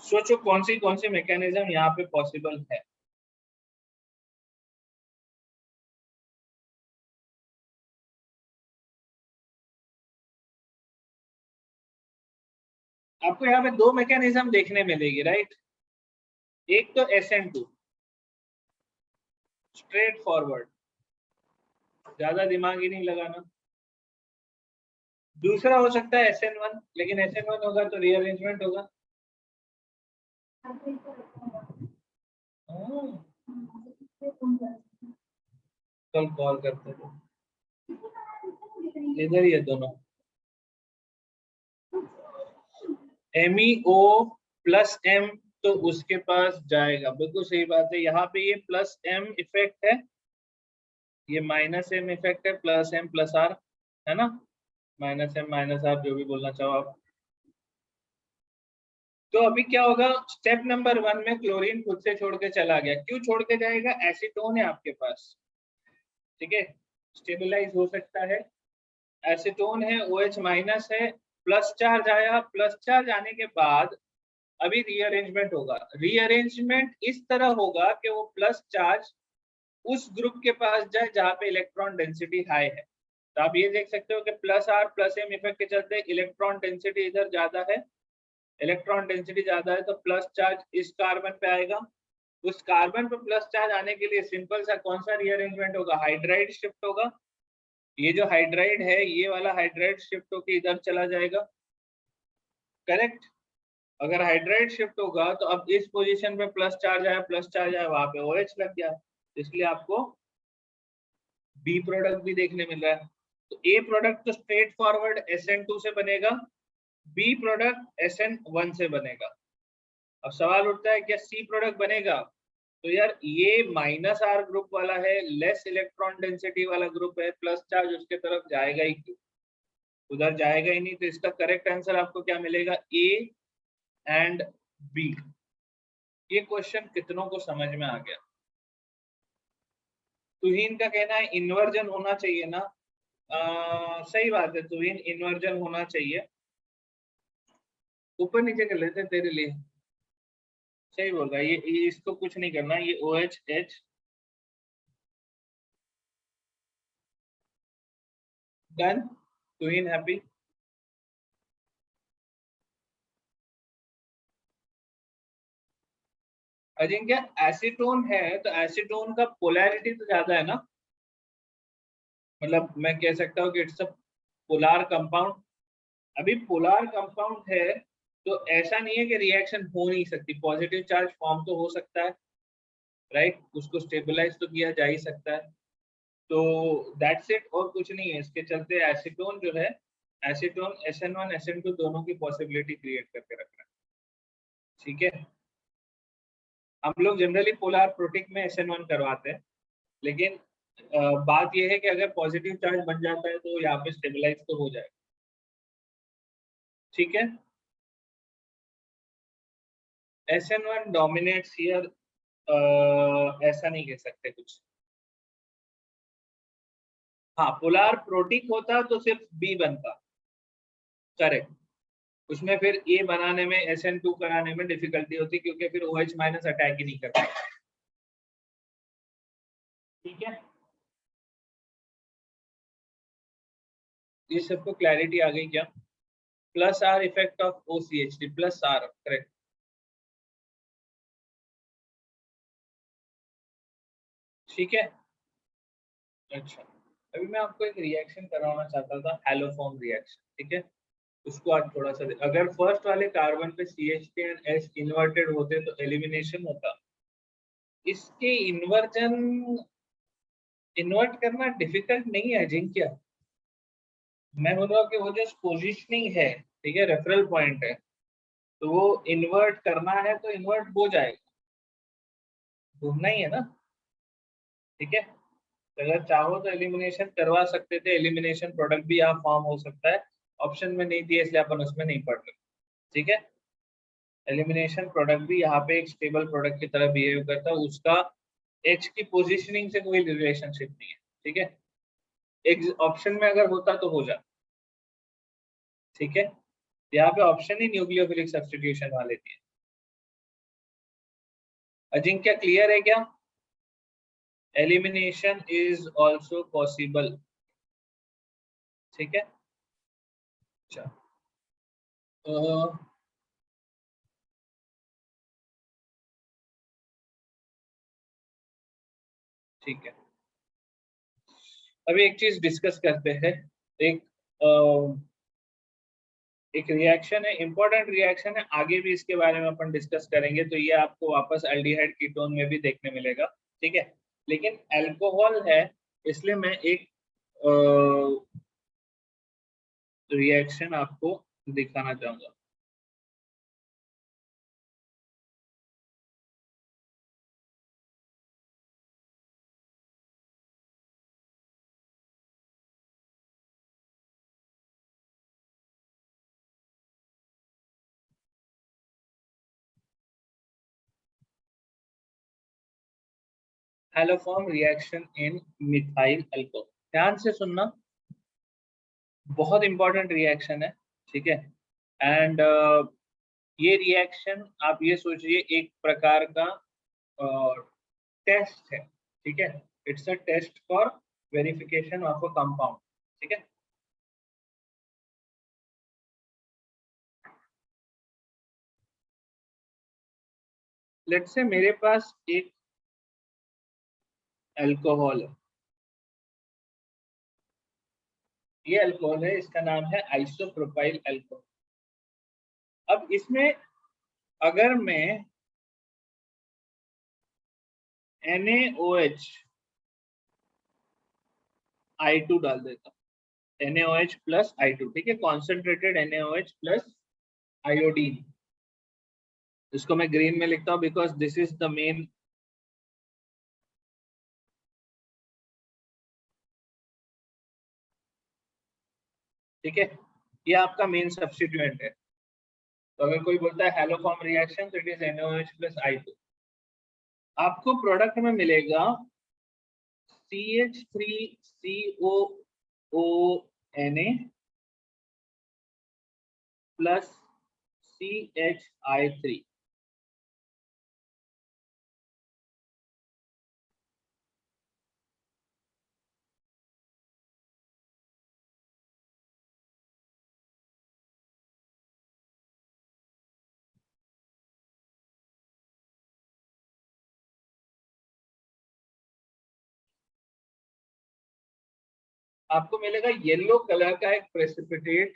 सोचो कौन सी मैकेनिज्म यहाँ पे पॉसिबल है। आपको यहाँ पे 2 मैकेनिज्म देखने मिलेगी, राइट। एक तो SN2, स्ट्रेट फॉरवर्ड, ज्यादा दिमाग ही नहीं लगाना। दूसरा हो सकता है SN1, लेकिन SN1 होगा तो रीअरेंजमेंट होगा। कल कॉल करते थे, इधर ही है दोनों। MEO प्लस M, तो उसके पास जाएगा, बिल्कुल सही बात है। यहाँ पे ये प्लस M इफेक्ट है, ये माइनस M इफेक्ट है, प्लस M प्लस R। है ना, -M-R जो भी बोलना चाहो आप। तो अभी क्या होगा, स्टेप नंबर 1 में क्लोरीन खुद से छोड़ के चला गया। क्यों छोड़ के जाएगा, एसीटोन है आपके पास, ठीक है, स्टेबलाइज हो सकता है। एसीटोन है, OH माइनस है, प्लस चार्ज आया, प्लस चार्ज आने के बाद अभी रीअरेंजमेंट होगा। रीअरेंजमेंट इस तरह होगा कि वो प्लस चार्ज उस ग्रुप के पास जाए जहां पे इलेक्ट्रॉन डेंसिटी हाई है। तो आप ये देख सकते हो कि +R+M इफेक्ट के चलते इलेक्ट्रॉन डेंसिटी इधर ज्यादा है, इलेक्ट्रॉन डेंसिटी ज्यादा है, तो प्लस चार्ज इस कार्बन पे आएगा। उस कार्बन पे प्लस चार्ज आने के लिए सिंपल सा कौन सा रीअरेंजमेंट होगा, हाइड्राइड शिफ्ट होगा। ये जो हाइड्राइड है, ये वाला हाइड्राइड शिफ्ट होकर इधर चला जाएगा, करेक्ट। अगर हाइड्राइड शिफ्ट होगा तो अब इस पोजीशन पे प्लस चार्ज आया, प्लस चार्ज आया, वहां पे OH लग गया, इसलिए आपको बी प्रोडक्ट भी देखने मिल रहा है। तो ए प्रोडक्ट तो स्ट्रेट फॉरवर्ड SN2 से बनेगा, बी प्रोडक्ट SN1 से बनेगा। अब सवाल उठता है क्या सी प्रोडक्ट बनेगा, तो यार ये -R ग्रुप वाला है, लेस इलेक्ट्रॉन डेंसिटी वाला ग्रुप है, प्लस चार्ज उसके तरफ जाएगा ही क्यों, उधर जाएगा ही नहीं। तो इसका करेक्ट आंसर आपको क्या मिलेगा, ए एंड बी। ये क्वेश्चन कितनों को समझ में आ गया। तुहीन का कहना है इन्वर्जन होना चाहिए ना, सही बात है, तुहीन इन्वर्जन होना चाहिए। ऊपर नीचे कर लेते हैं तेरे लिए, सही बोल रहा है ये इसको कुछ नहीं करना, ये OH डन, तुहीन हैप्पी। अजिंक्य एसीटोन है, तो एसीटोन का पोलैरिटी तो ज्यादा है ना, मतलब मैं कह सकता हूँ कि इट्स अ पोलार कंपाउंड। अभी पोलार कंपाउंड है तो ऐसा नहीं है कि रिएक्शन हो नहीं सकती, पॉजिटिव चार्ज फॉर्म तो हो सकता है, राइट, उसको स्टेबलाइज तो किया जा ही सकता है। तो दैट्स इट, और कुछ नहीं है। इसके चलते एसीटोन जो है, एसीटोन SN1 SN2 दोनों की पॉसिबिलिटी क्रिएट करके रख रहा है, ठीक है। हम लोग जनरली पोलार प्रोटिक में SN1 करवाते हैं, लेकिन बात यह है कि अगर पॉजिटिव चार्ज बन जाता है तो यहाँ पे स्टेबलाइज तो हो जाएगा, ठीक है। SN1 डोमिनेट्स हियर, ऐसा नहीं कह सकते कुछ। हाँ, पोलार प्रोटिक होता तो सिर्फ बी बनता, करेक्ट। उसमें फिर ए बनाने में, SN2 कराने में डिफिकल्टी होती, क्योंकि फिर OH माइनस अटैक ही नहीं करता, ठीक है। ये सबको क्लैरिटी आ गई क्या, +R effect of OCH3 +R, correct, ठीक है। अच्छा, अभी मैं आपको एक रिएक्शन करवाना चाहता था, हैलोफॉर्म रिएक्शन, ठीक है। उसको आज थोड़ा सा अगर फर्स्ट वाले कार्बन पे CH3 एंड H इन्वर्टेड होते तो एलिमिनेशन होता। इसके इन्वर्ट करना डिफिकल्ट नहीं है जिंक्या, मैं बोल रहा हूँ कि वो जो पोजिशनिंग है, ठीक है, रेफरल पॉइंट है, तो वो इन्वर्ट करना है तो इन्वर्ट हो जाएगा, घूमना ही है ना, ठीक है। तो अगर चाहो तो एलिमिनेशन करवा सकते थे, एलिमिनेशन प्रोडक्ट भी यहाँ फॉर्म हो सकता है, ऑप्शन में नहीं दिया इसलिए अपन उसमें नहीं पढ़ रहे, ठीक है। एलिमिनेशन प्रोडक्ट भी यहाँ पे एक स्टेबल प्रोडक्ट की तरह बिहेव करता है, उसका एच की पोजीशनिंग से कोई रिलेशनशिप नहीं है, ठीक है। एक ऑप्शन में अगर होता तो हो जाता, ठीक है। यहाँ पे ऑप्शन ही न्यूक्लियोफिलिक सब्स्टिट्यूशन वाले दिए। अजिंक्य क्लियर है क्या, एलिमिनेशन इज ऑल्सो पॉसिबल, ठीक है। अच्छा, ठीक है। अभी एक चीज डिस्कस करते हैं, एक एक रिएक्शन है, इंपॉर्टेंट रिएक्शन है, आगे भी इसके बारे में अपन डिस्कस करेंगे, तो ये आपको वापस एल्डिहाइड कीटोन में भी देखने मिलेगा, ठीक है। लेकिन अल्कोहल है, इसलिए मैं एक रिएक्शन आपको दिखाना चाहूंगा। Haloform reaction in methyl alcohol. ध्यान से सुनना, बहुत इंपॉर्टेंट रिएक्शन है, ठीक है। एंड ये रिएक्शन आप ये सोचिए एक प्रकार का टेस्ट है, ठीक है। It's a test for verification of a compound, ठीक है। लेट्स से मेरे पास एक अल्कोहल है, ये अल्कोहल है, इसका नाम है आइसोप्रोपाइल अल्कोहल। अब इसमें अगर मैं NaOH I2 डाल देता हूँ, NaOH प्लस I2, ठीक है, कॉन्सेंट्रेटेड NaOH प्लस आयोडीन। इसको मैं ग्रीन में लिखता हूँ because this is the main, ठीक है, ये आपका मेन सब्स्टिट्यूएंट है। तो अगर कोई बोलता है हैलोफॉर्म रिएक्शन तो it is NaOH plus I2। आपको प्रोडक्ट में मिलेगा CH3COONA प्लस CHI3। आपको मिलेगा येलो कलर का एक प्रेसिपिटेट,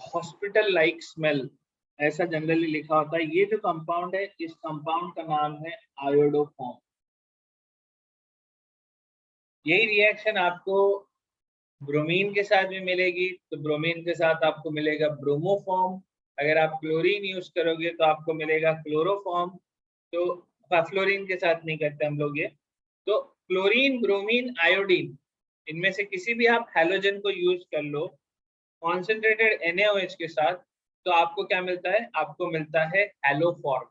हॉस्पिटल लाइक स्मेल, ऐसा जनरली लिखा होता है। ये जो कंपाउंड है, इस कंपाउंड का नाम है आयोडोफॉर्म। यही रिएक्शन आपको ब्रोमीन के साथ भी मिलेगी, तो ब्रोमीन के साथ आपको मिलेगा ब्रोमोफॉर्म। अगर आप क्लोरीन यूज करोगे तो आपको मिलेगा क्लोरोफॉर्म। तो फ्लोरीन के साथ नहीं करते हम लोग ये। तो क्लोरीन, ब्रोमीन, आयोडीन, इनमें से किसी भी आप हैलोजन को यूज कर लो कॉन्सेंट्रेटेड NaOH के साथ, तो आपको क्या मिलता है? आपको मिलता है हैलोफॉर्म।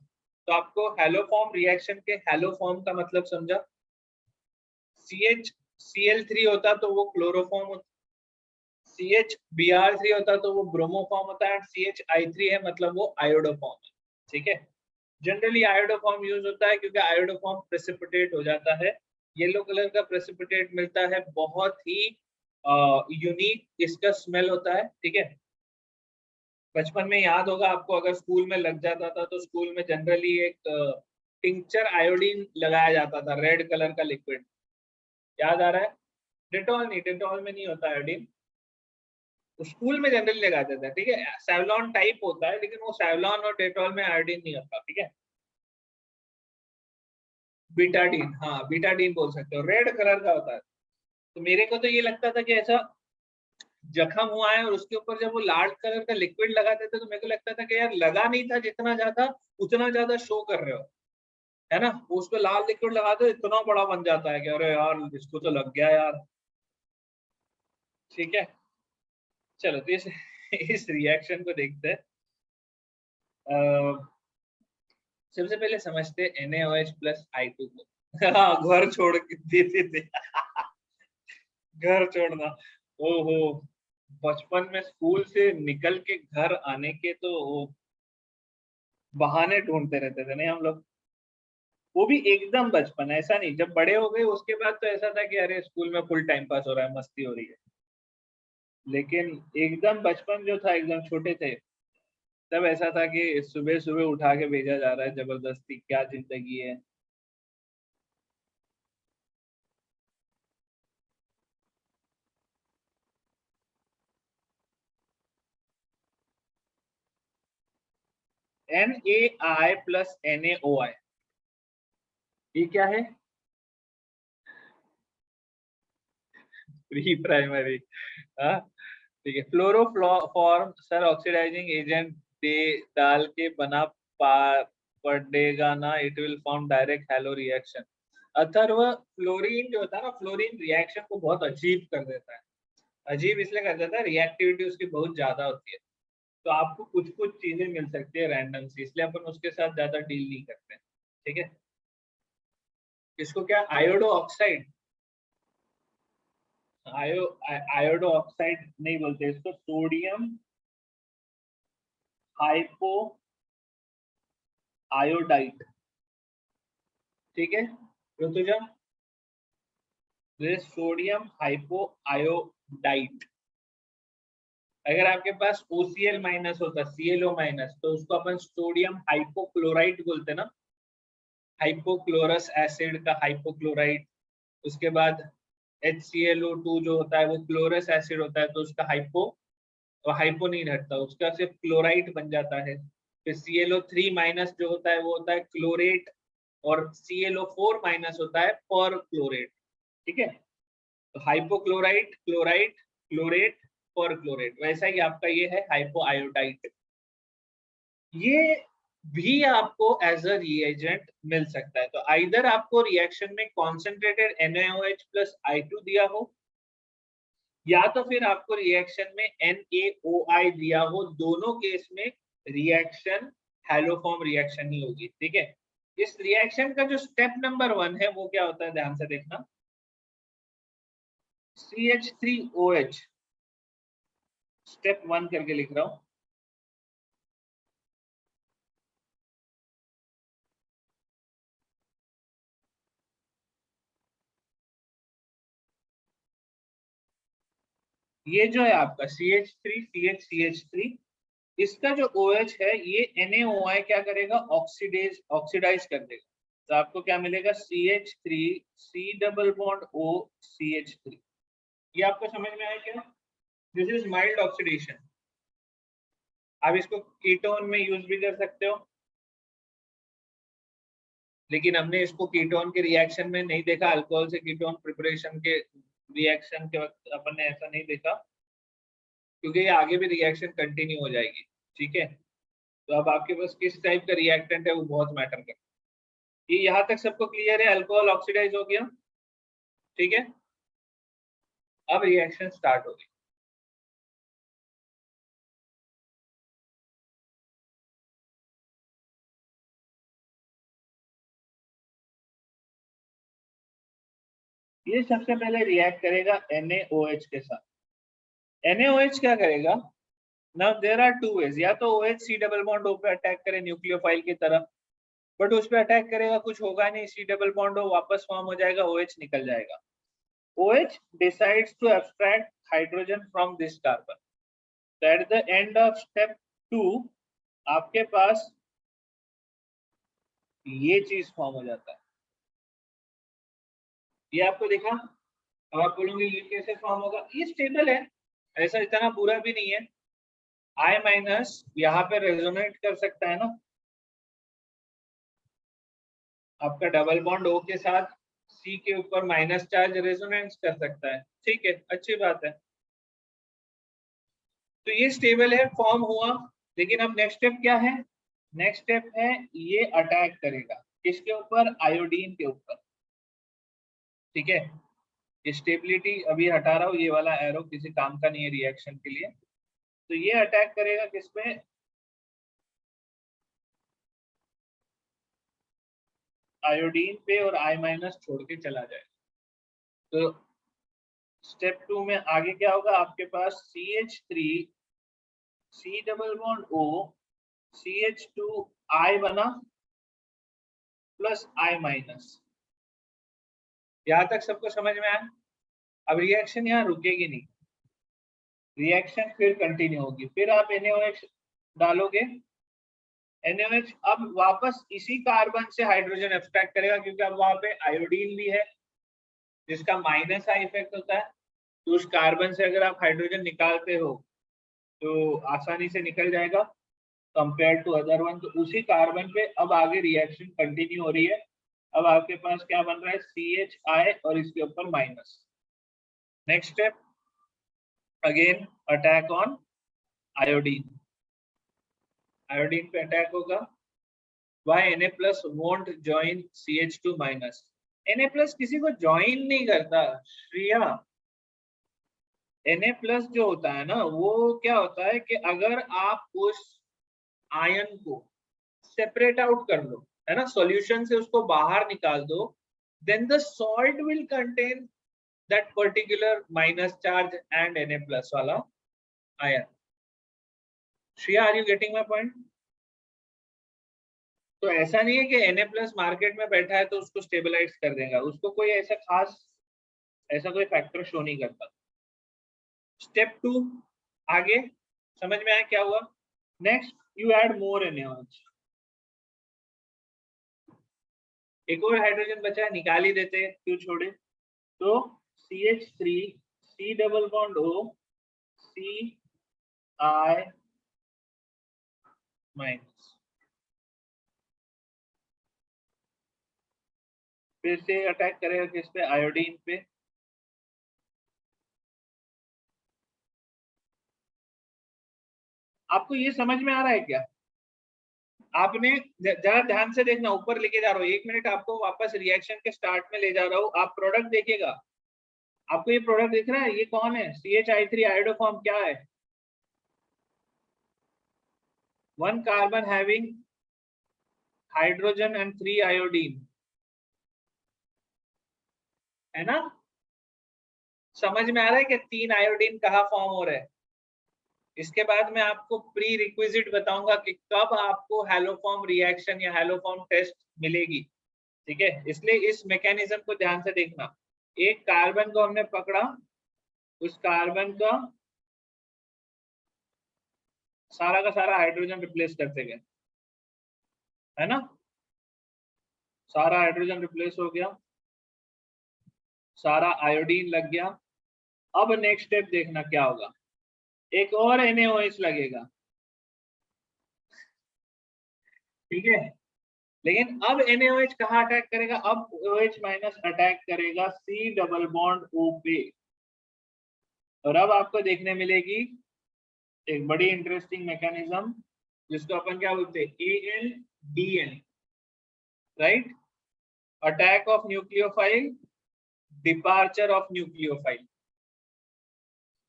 तो आपको हैलोफॉर्म रिएक्शन के हैलोफॉर्म का मतलब समझा? CH होता तो वो क्लोरोफॉर्म होता, CHBr होता तो वो ब्रोमोफॉर्म होता है, CHI3 है मतलब वो आयोडोफॉर्म है, ठीक है। जनरली आयोडोफॉर्म यूज होता है क्योंकि आयोडोफॉर्म प्रेसिपिटेट हो जाता है, येलो कलर का प्रेसिपिटेट मिलता है, बहुत ही यूनिक इसका स्मेल होता है, ठीक है। बचपन में याद होगा आपको, अगर स्कूल में लग जाता था तो स्कूल में जनरली एक टिंचर आयोडीन लगाया जाता था, रेड कलर का लिक्विड, याद आ रहा है? डेटॉल नहीं, डेटॉल में नहीं होता आयोडीन, स्कूल में जनरली लगाते थे, ठीक है। सेवलॉन टाइप होता है लेकिन वो सेवलॉन और डेटॉल में आयोडीन नहीं होता, ठीक है। बीटाडीन, हाँ बीटाडीन बोल सकते हो, रेड कलर का होता है। तो मेरे को तो ये लगता था कि ऐसा जख्म हुआ है और उसके ऊपर जब वो लाल कलर का लिक्विड लगाते थे तो मेरे को लगता था कि यार लगा नहीं था जितना ज्यादा, उतना ज्यादा शो कर रहे हो, है ना। उस पे लाल लिक्विड लगाते तो इतना बड़ा बन जाता है कि अरे यार इसको तो लग गया यार, ठीक है। चलो तो इस रिएक्शन को देखते हैं। सबसे पहले समझते NaOH प्लस I2 को। हाँ, घर छोड़ के देते थे। घर छोड़ना, ओहो, बचपन में स्कूल से निकल के घर आने के तो वो बहाने ढूंढते रहते थे नहीं हम लोग। वो भी एकदम बचपन, ऐसा नहीं जब बड़े हो गए उसके बाद तो ऐसा था कि अरे स्कूल में फुल टाइम पास हो रहा है, मस्ती हो रही है। लेकिन एकदम बचपन जो था, एकदम छोटे थे, तब ऐसा था कि सुबह सुबह उठा के भेजा जा रहा है जबरदस्ती, क्या जिंदगी है। NaI प्लस NaOI, ये क्या है? प्री प्राइमरी, हाँ, ठीक है। फ्लोरोफॉर्म सर ऑक्सीडाइजिंग एजेंट दे डाल के बना पड़ेगा ना, it will form direct hello reaction. Atharva, fluorine जो होता है ना, फ्लोरीन रिएक्शन को बहुत अजीब कर देता है। अजीब इसलिए कर देता है, रिएक्टिविटी उसकी बहुत ज्यादा होती है, तो आपको कुछ कुछ चीजें मिल सकती है रैंडम सी, इसलिए अपन उसके साथ ज्यादा डील नहीं करते, ठीक है। इसको क्या आयोडो ऑक्साइड, आयोडो ऑक्साइड नहीं बोलते इसको, सोडियम हाइपो आयोडाइड। ठीक है ऋतुजा, सोडियम हाइपो आयोडाइड। अगर आपके पास OCl माइनस होता, ClO माइनस, तो उसको अपन सोडियम हाइपोक्लोराइड बोलते ना, हाइपोक्लोरस एसिड का हाइपोक्लोराइड। उसके बाद HClO2 जो होता है वो क्लोरस एसिड होता है, तो उसका हाइपो, और हाइपो नहीं हटता, उसका सिर्फ क्लोराइड बन जाता है। फिर ClO3 माइनस जो होता है वो होता है क्लोरेट, और ClO4 माइनस होता है पर क्लोरेट। ठीक है, तो हाइपोक्लोराइड, क्लोराइड, क्लोरेट, पर क्लोरेट, वैसा ही आपका ये है हाइपो आयोडाइड। ये भी आपको एज अ रिएजेंट मिल सकता है। तो आइदर आपको रिएक्शन में कॉन्सेंट्रेटेड NaOH प्लस I2 दिया हो, या तो फिर आपको रिएक्शन में NaOI दिया हो। दोनों केस में रिएक्शन हैलोफॉर्म रिएक्शन ही होगी। ठीक है, इस रिएक्शन का जो स्टेप नंबर 1 है वो क्या होता है, ध्यान से देखना, CH3OH, स्टेप 1 करके लिख रहा हूं। ये जो है आपका CH3, इसका जो OH है ये NaOI क्या करेगा, ऑक्सीडाइज कर देगा। तो आपको क्या मिलेगा, CH3 C double bond O CH3। ये आपको समझ में आया क्या? This is mild oxidation. आप इसको कीटोन में यूज भी कर सकते हो, लेकिन हमने इसको कीटोन के रिएक्शन में नहीं देखा। अल्कोहल से कीटोन प्रिपरेशन के रिएक्शन के वक्त अपन ने ऐसा नहीं देखा, क्योंकि ये आगे भी रिएक्शन कंटिन्यू हो जाएगी। ठीक है, तो अब आपके पास किस टाइप का रिएक्टेंट है वो बहुत मैटर करता है। ये यहाँ तक सबको क्लियर है, अल्कोहल ऑक्सीडाइज हो गया। ठीक है, अब रिएक्शन स्टार्ट होगी। ये सबसे पहले रिएक्ट करेगा NaOH के साथ। NaOH क्या करेगा, now there are two ways, या तो OH C double bond O पे अटैक करे न्यूक्लियोफाइल की तरह, बट उस पे अटैक करेगा कुछ होगा नहीं, C डबल बॉन्ड O वापस फॉर्म हो जाएगा, OH निकल जाएगा। OH decides to abstract hydrogen from this carbon. So at the end of step 2 आपके पास ये चीज फॉर्म हो जाता है। ये आपको दिखा, अब आप बोलोगे ये कैसे फॉर्म होगा, ये स्टेबल है, ऐसा इतना बुरा भी नहीं है। I माइनस यहाँ पे रेजोनेट कर सकता है ना, आपका डबल बॉन्ड O के साथ C के ऊपर माइनस चार्ज रेजोनेंस कर सकता है। ठीक है, अच्छी बात है। तो ये स्टेबल है, फॉर्म हुआ। लेकिन अब नेक्स्ट स्टेप क्या है, नेक्स्ट स्टेप है ये अटैक करेगा किसके ऊपर, आयोडीन के ऊपर। ठीक है, स्टेबिलिटी अभी हटा रहा हूँ, ये वाला एरो किसी काम का नहीं है रिएक्शन के लिए। तो ये अटैक करेगा किसमें, आयोडीन पे, और I माइनस छोड़ के चला जाए। तो स्टेप 2 में आगे क्या होगा, आपके पास CH3 C double bond O CH2 I बना प्लस I माइनस। यहां तक सबको समझ में आया? अब रिएक्शन यहाँ रुकेगी नहीं, रिएक्शन फिर कंटिन्यू होगी। फिर आप NaOH डालोगे, NaOH अब वापस इसी कार्बन से हाइड्रोजन एक्सट्रैक्ट करेगा, क्योंकि अब वहां पे आयोडीन भी है जिसका माइनस आई इफेक्ट होता है। तो उस कार्बन से अगर आप हाइड्रोजन निकालते हो तो आसानी से निकल जाएगा कंपेयर टू अदर वन। तो उसी कार्बन पे अब आगे रिएक्शन कंटिन्यू हो रही है। अब आपके पास क्या बन रहा है, CHI और इसके ऊपर minus. Next step, again attack on iodine, iodine पे अटैक होगा। Why Na plus won't join CH2 minus? Na plus किसी को ज्वाइन नहीं करता श्रिया। Na प्लस जो होता है ना, वो क्या होता है कि अगर आप उस आयन को सेपरेट आउट कर लो, है ना, सॉल्यूशन से उसको बाहर निकाल दो, then the salt will contain that particular minus charge and Na plus वाला ion. Shreya, are you getting my point? तो ऐसा नहीं है कि Na plus मार्केट में बैठा है तो उसको स्टेबलाइज कर देगा, उसको कोई ऐसा खास ऐसा कोई फैक्टर शो नहीं करता। स्टेप 2 आगे समझ में आया क्या हुआ? Next you add more NaOH। एक और हाइड्रोजन बचा है, निकाल ही देते हैं, क्यों छोड़े। तो CH3 C double bond O CI minus, फिर से अटैक करेगा किस पे? आयोडीन पे। आपको ये समझ में आ रहा है क्या? आपने जरा ध्यान से देखना, ऊपर लेके जा रहा हूँ, 1 मिनट आपको वापस रिएक्शन के स्टार्ट में ले जा रहा हूँ। आप प्रोडक्ट देखिएगा, आपको ये प्रोडक्ट दिख रहा है, ये कौन है? CH3 आयोडोफॉर्म क्या है? 1 carbon having hydrogen and 3 iodine, है ना? समझ में आ रहा है कि 3 आयोडीन कहाँ फॉर्म हो रहा है? इसके बाद मैं आपको प्री रिक्विजिट बताऊंगा कि कब आपको हैलोफॉर्म रिएक्शन या हैलोफॉर्म टेस्ट मिलेगी, ठीक है? इसलिए इस मैकेनिज्म को ध्यान से देखना। एक कार्बन को हमने पकड़ा, उस कार्बन का सारा का सारा हाइड्रोजन रिप्लेस करते गए, है ना? सारा हाइड्रोजन रिप्लेस हो गया, सारा आयोडीन लग गया। अब नेक्स्ट स्टेप देखना क्या होगा, एक और NaOH लगेगा, ठीक है? लेकिन अब NaOH कहाँ अटैक करेगा? अब OH माइनस अटैक करेगा C डबल बॉन्ड O पे, और अब आपको देखने मिलेगी एक बड़ी इंटरेस्टिंग मैकेनिज्म जिसको अपन क्या बोलते हैं? ALDN, right? Attack of nucleophile, departure of nucleophile.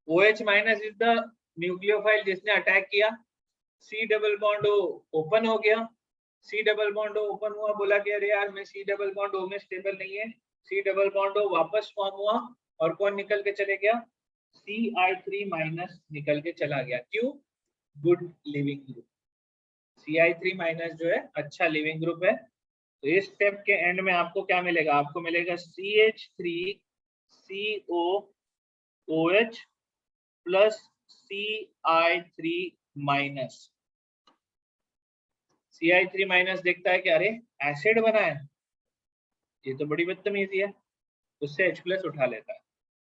OH minus is the nucleophile जिसने अटैक किया, C double bond O open हो गया, C double bond O open हुआ, बोला कि अरे यार मैं C डबल बॉन्ड O में स्टेबल नहीं है, C डबल बॉन्ड O वापस फॉर्म हुआ, और कौन निकल के चले गया? CI3 माइनस निकल के चला गया। क्यों? Good leaving group. CI3 minus जो है अच्छा लिविंग ग्रुप है। तो इस स्टेप के एंड में आपको क्या मिलेगा? आपको मिलेगा CH3COOH plus CI3 minus. CI3 minus देखता है कि अरे एसिड बना है, ये तो बड़ी बदतमीजी है, उससे H प्लस उठा लेता है।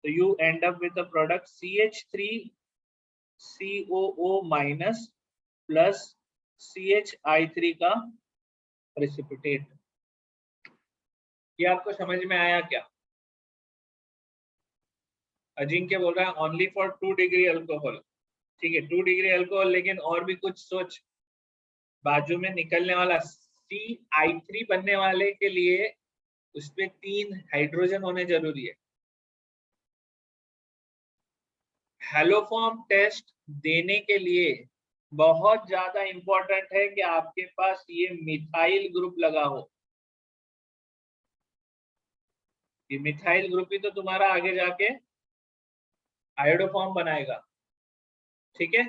तो you and up with the product CH3COO minus plus CHI3 का प्रेसिपिटेट। ये आपको समझ में आया क्या? अजिंक्य बोल रहा है ओनली फॉर 2 डिग्री अल्कोहल, ठीक है 2 डिग्री अल्कोहल, लेकिन और भी कुछ सोच। बाजू में निकलने वाला CI3 बनने वाले के लिए उसपे 3 हाइड्रोजन होने जरूरी है। हैलोफॉर्म टेस्ट देने के लिए बहुत ज्यादा इंपॉर्टेंट है कि आपके पास ये मिथाइल ग्रुप लगा हो। ये मिथाइल ग्रुप ही तो तुम्हारा आगे जाके आयोडोफॉर्म बनाएगा, ठीक है?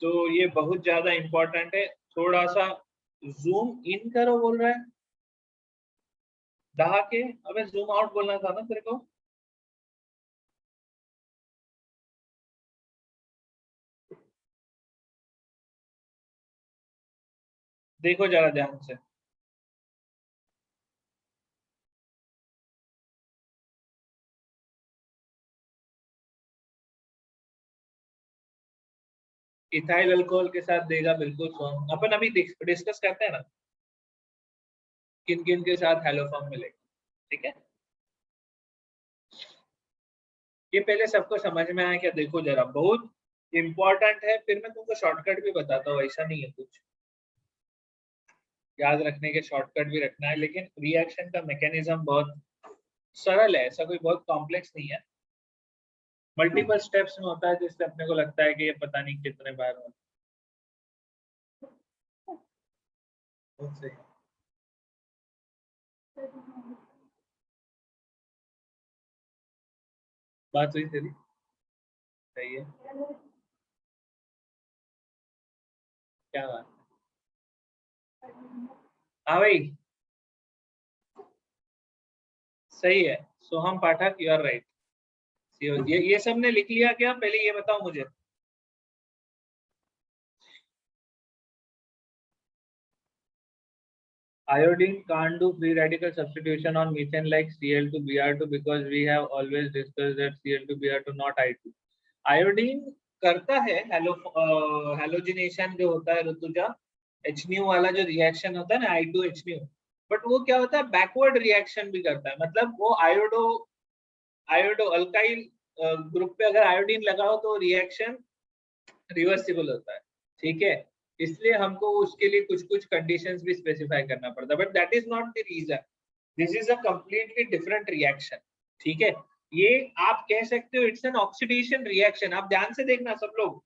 तो ये बहुत ज्यादा इंपॉर्टेंट है। थोड़ा सा जूम इन करो बोल रहा है दहा के, अबे जूम आउट बोलना था ना तेरे को। देखो जरा ध्यान से, इथाइल अल्कोहल के साथ देगा बिल्कुल फॉर्म। अपन अभी डिस्कस करते हैं ना किन किन के साथ हैलोफॉर्म मिलेगा, ठीक है? ये पहले सबको समझ में आया क्या? देखो जरा, बहुत इंपॉर्टेंट है, फिर मैं तुमको शॉर्टकट भी बताता हूँ, ऐसा नहीं है, कुछ याद रखने के शॉर्टकट भी रखना है, लेकिन रिएक्शन का मैकेनिज्म बहुत सरल है, ऐसा कोई बहुत कॉम्प्लेक्स नहीं है। मल्टीपल स्टेप्स में होता है, जिससे अपने को लगता है कि ये पता नहीं कितने बार हो। बात हुई तेरी, सही है। क्या बात। हाँ भाई, सही है। सोहम पाठक, यू आर राइट। ये सब ने लिख लिया क्या, पहले ये बताओ मुझे। Iodine can't do free radical substitution on methane like Cl2Br2 because we have always discussed that Cl2Br2 not I2. Iodine करता है हेलोजिनेशन जो होता है ऋतुजा, एच न्यू वाला जो रिएक्शन होता है ना, I2H न्यू, बट वो क्या होता है, बैकवर्ड रिएक्शन भी करता है। मतलब वो आयोडो अल्काइल ग्रुप पे अगर आयोडीन लगाओ तो रिएक्शन रिवर्सिबल होता है। ठीक है, इसलिए हमको उसके लिए कुछ कुछ कंडीशंस भी स्पेसिफाई करना पड़ता है, but that is not the reason, this is a completely different reaction. ठीक है, ये आप कह सकते हो इट्स एन ऑक्सीडेशन रिएक्शन। आप ध्यान से देखना सब लोग,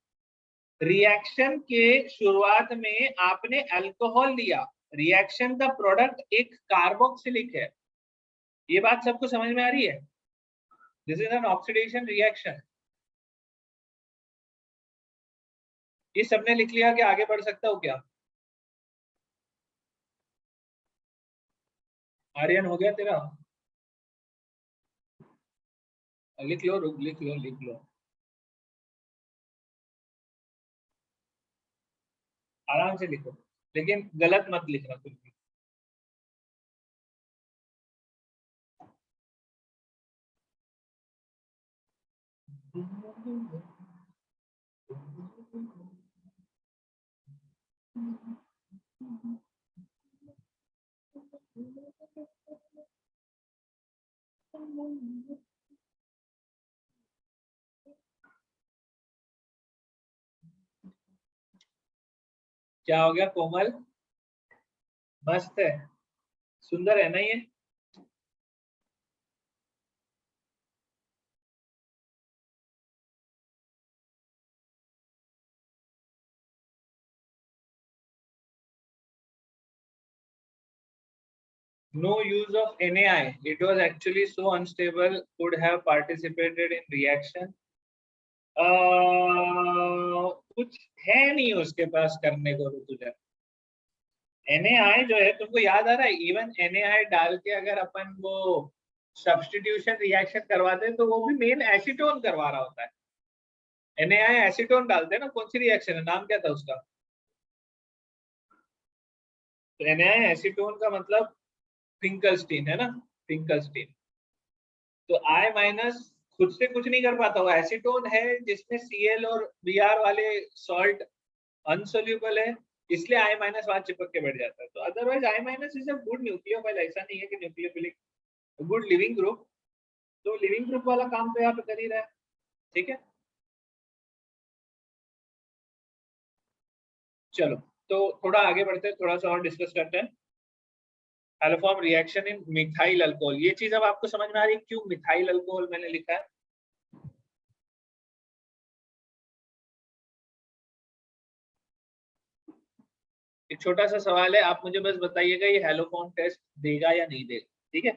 रिएक्शन के शुरुआत में आपने अल्कोहल लिया, रिएक्शन का प्रोडक्ट एक कार्बोक्सिलिक है। ये बात सबको समझ में आ रही है? This is an oxidation reaction. ये सबने लिख लिया कि आगे बढ़ सकता हूँ क्या? आर्यन हो गया तेरा? लिख लो, रुक, लिख लो, लिख लो, आराम से लिखो, लेकिन गलत मत लिखना कुछ भी। क्या हो गया कोमल? मस्त है, सुंदर है ना ये? No use of NaI. It was actually so unstable, could have participated in reaction. कुछ है नहीं उसके पास करने को तुझे। NaI जो है, तुमको याद आ रहा है, इवन NaI डाल के अगर अपन वो सब्स्टिट्यूशन रिएक्शन करवाते तो वो भी मेन एसीटोन करवा रहा होता है। NaI एसीटोन डालते हैं ना, कौन सी रिएक्शन है, नाम क्या था उसका? तो NaI एसीटोन का मतलब फिंकलस्टीन है ना, फिंकलस्टीन। तो I माइनस खुद से कुछ नहीं कर पाता, वो एसीटोन है जिसमें Cl और Br वाले सॉल्ट अनसोल्यूबल है, इसलिए I माइनस वहां चिपक के बैठ जाता है। तो otherwise I minus is a good nucleophile, ऐसा नहीं है कि न्यूक्लियोफिलिक, गुड लिविंग ग्रुप। तो लिविंग ग्रुप वाला काम तो यहाँ पे कर ही रहा है। ठीक है, चलो, तो थोड़ा आगे बढ़ते हैं, थोड़ा सा और डिस्कस करते हैं। एल्फॉर्म रिएक्शन इन मिथाइल अल्कोहल, ये चीज अब आपको समझ में आ रही है क्यों मिथाइल अल्कोहल मैंने लिखा है? एक छोटा सा सवाल है, आप मुझे बस बताइएगा ये हेलोफॉर्म टेस्ट देगा या नहीं देगा। ठीक है,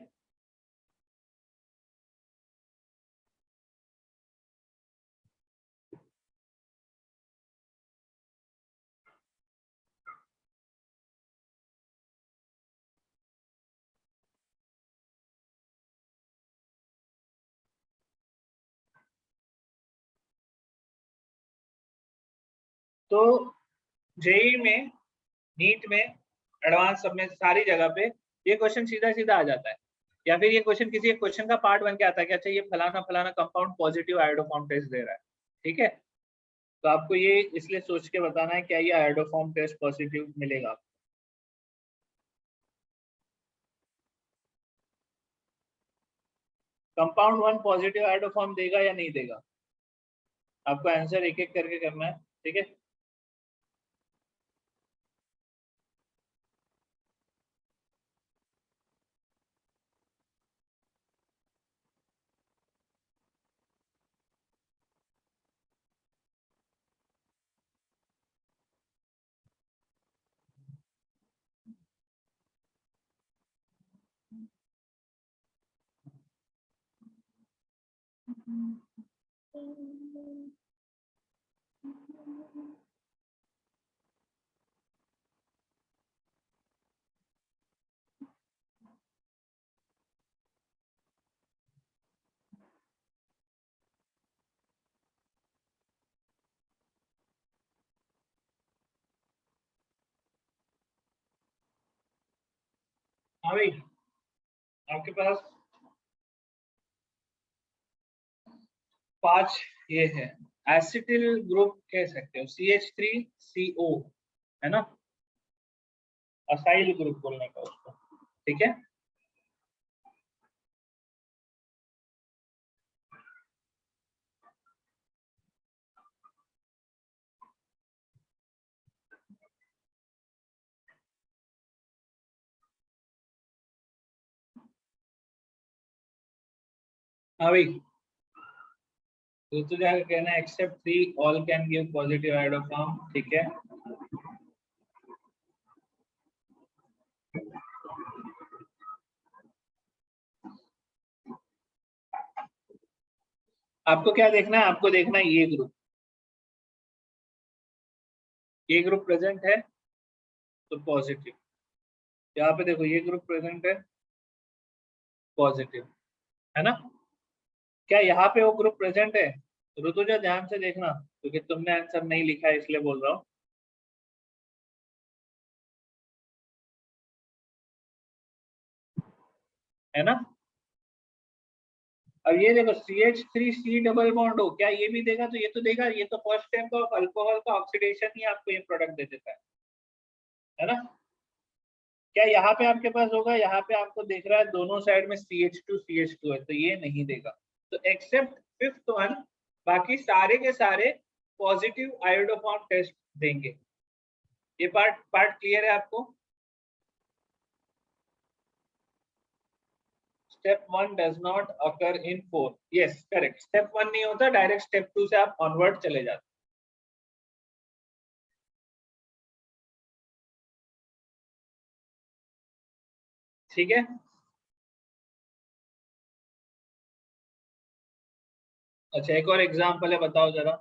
तो जेई में, नीट में, एडवांस सब में, सारी जगह पे ये क्वेश्चन सीधा सीधा आ जाता है, या फिर ये क्वेश्चन किसी एक क्वेश्चन का पार्ट बन के आता है कि अच्छा ये फलाना फलाना कंपाउंड पॉजिटिव आयोडोफॉर्म टेस्ट दे रहा है। ठीक है, तो आपको ये इसलिए सोच के बताना है क्या ये आयोडोफॉर्म टेस्ट पॉजिटिव मिलेगा। कंपाउंड वन पॉजिटिव आयोडोफॉर्म देगा या नहीं देगा, आपको आंसर एक एक करके करना है। ठीक है, हाँ भाई, आपके पास 5 ये है, एसिटिल ग्रुप कह सकते हो, CH3CO, है ना, असाइल ग्रुप बोलने का उसको, ठीक है। हाँ भाई, तो तुझे क्या कहना है, except 3 all can give positive iodoform, ठीक है। आपको क्या देखना है, आपको देखना है ये ग्रुप प्रेजेंट है तो पॉजिटिव, यहाँ पे देखो ये ग्रुप प्रेजेंट है, पॉजिटिव, है ना। क्या यहाँ पे वो ग्रुप प्रेजेंट है, ऋतुजा ध्यान से देखना, क्योंकि तुमने आंसर नहीं लिखा है इसलिए बोल रहा हूँ, है ना। अब ये देखो CH3C डबल बॉन्ड हो, क्या ये भी देगा, तो ये तो देगा, ये तो फर्स्ट स्टेप ऑफ अल्कोहल का ऑक्सीडेशन ही आपको ये प्रोडक्ट दे देता है ना। क्या यहाँ पे आपके पास होगा, यहाँ पे आपको देख रहा है दोनों साइड में CH2 है, तो ये नहीं देगा, तो एक्सेप्ट फिफ्थ वन, बाकी सारे के सारे पॉजिटिव आयोडोफॉर्म टेस्ट देंगे। ये पार्ट पार्ट क्लियर है आपको। Step 1 does not occur in 4, yes correct, step 1 नहीं होता, डायरेक्ट स्टेप 2 से आप ऑनवर्ड चले जाते, ठीक है। अच्छा, एक और एग्जांपल है, बताओ जरा।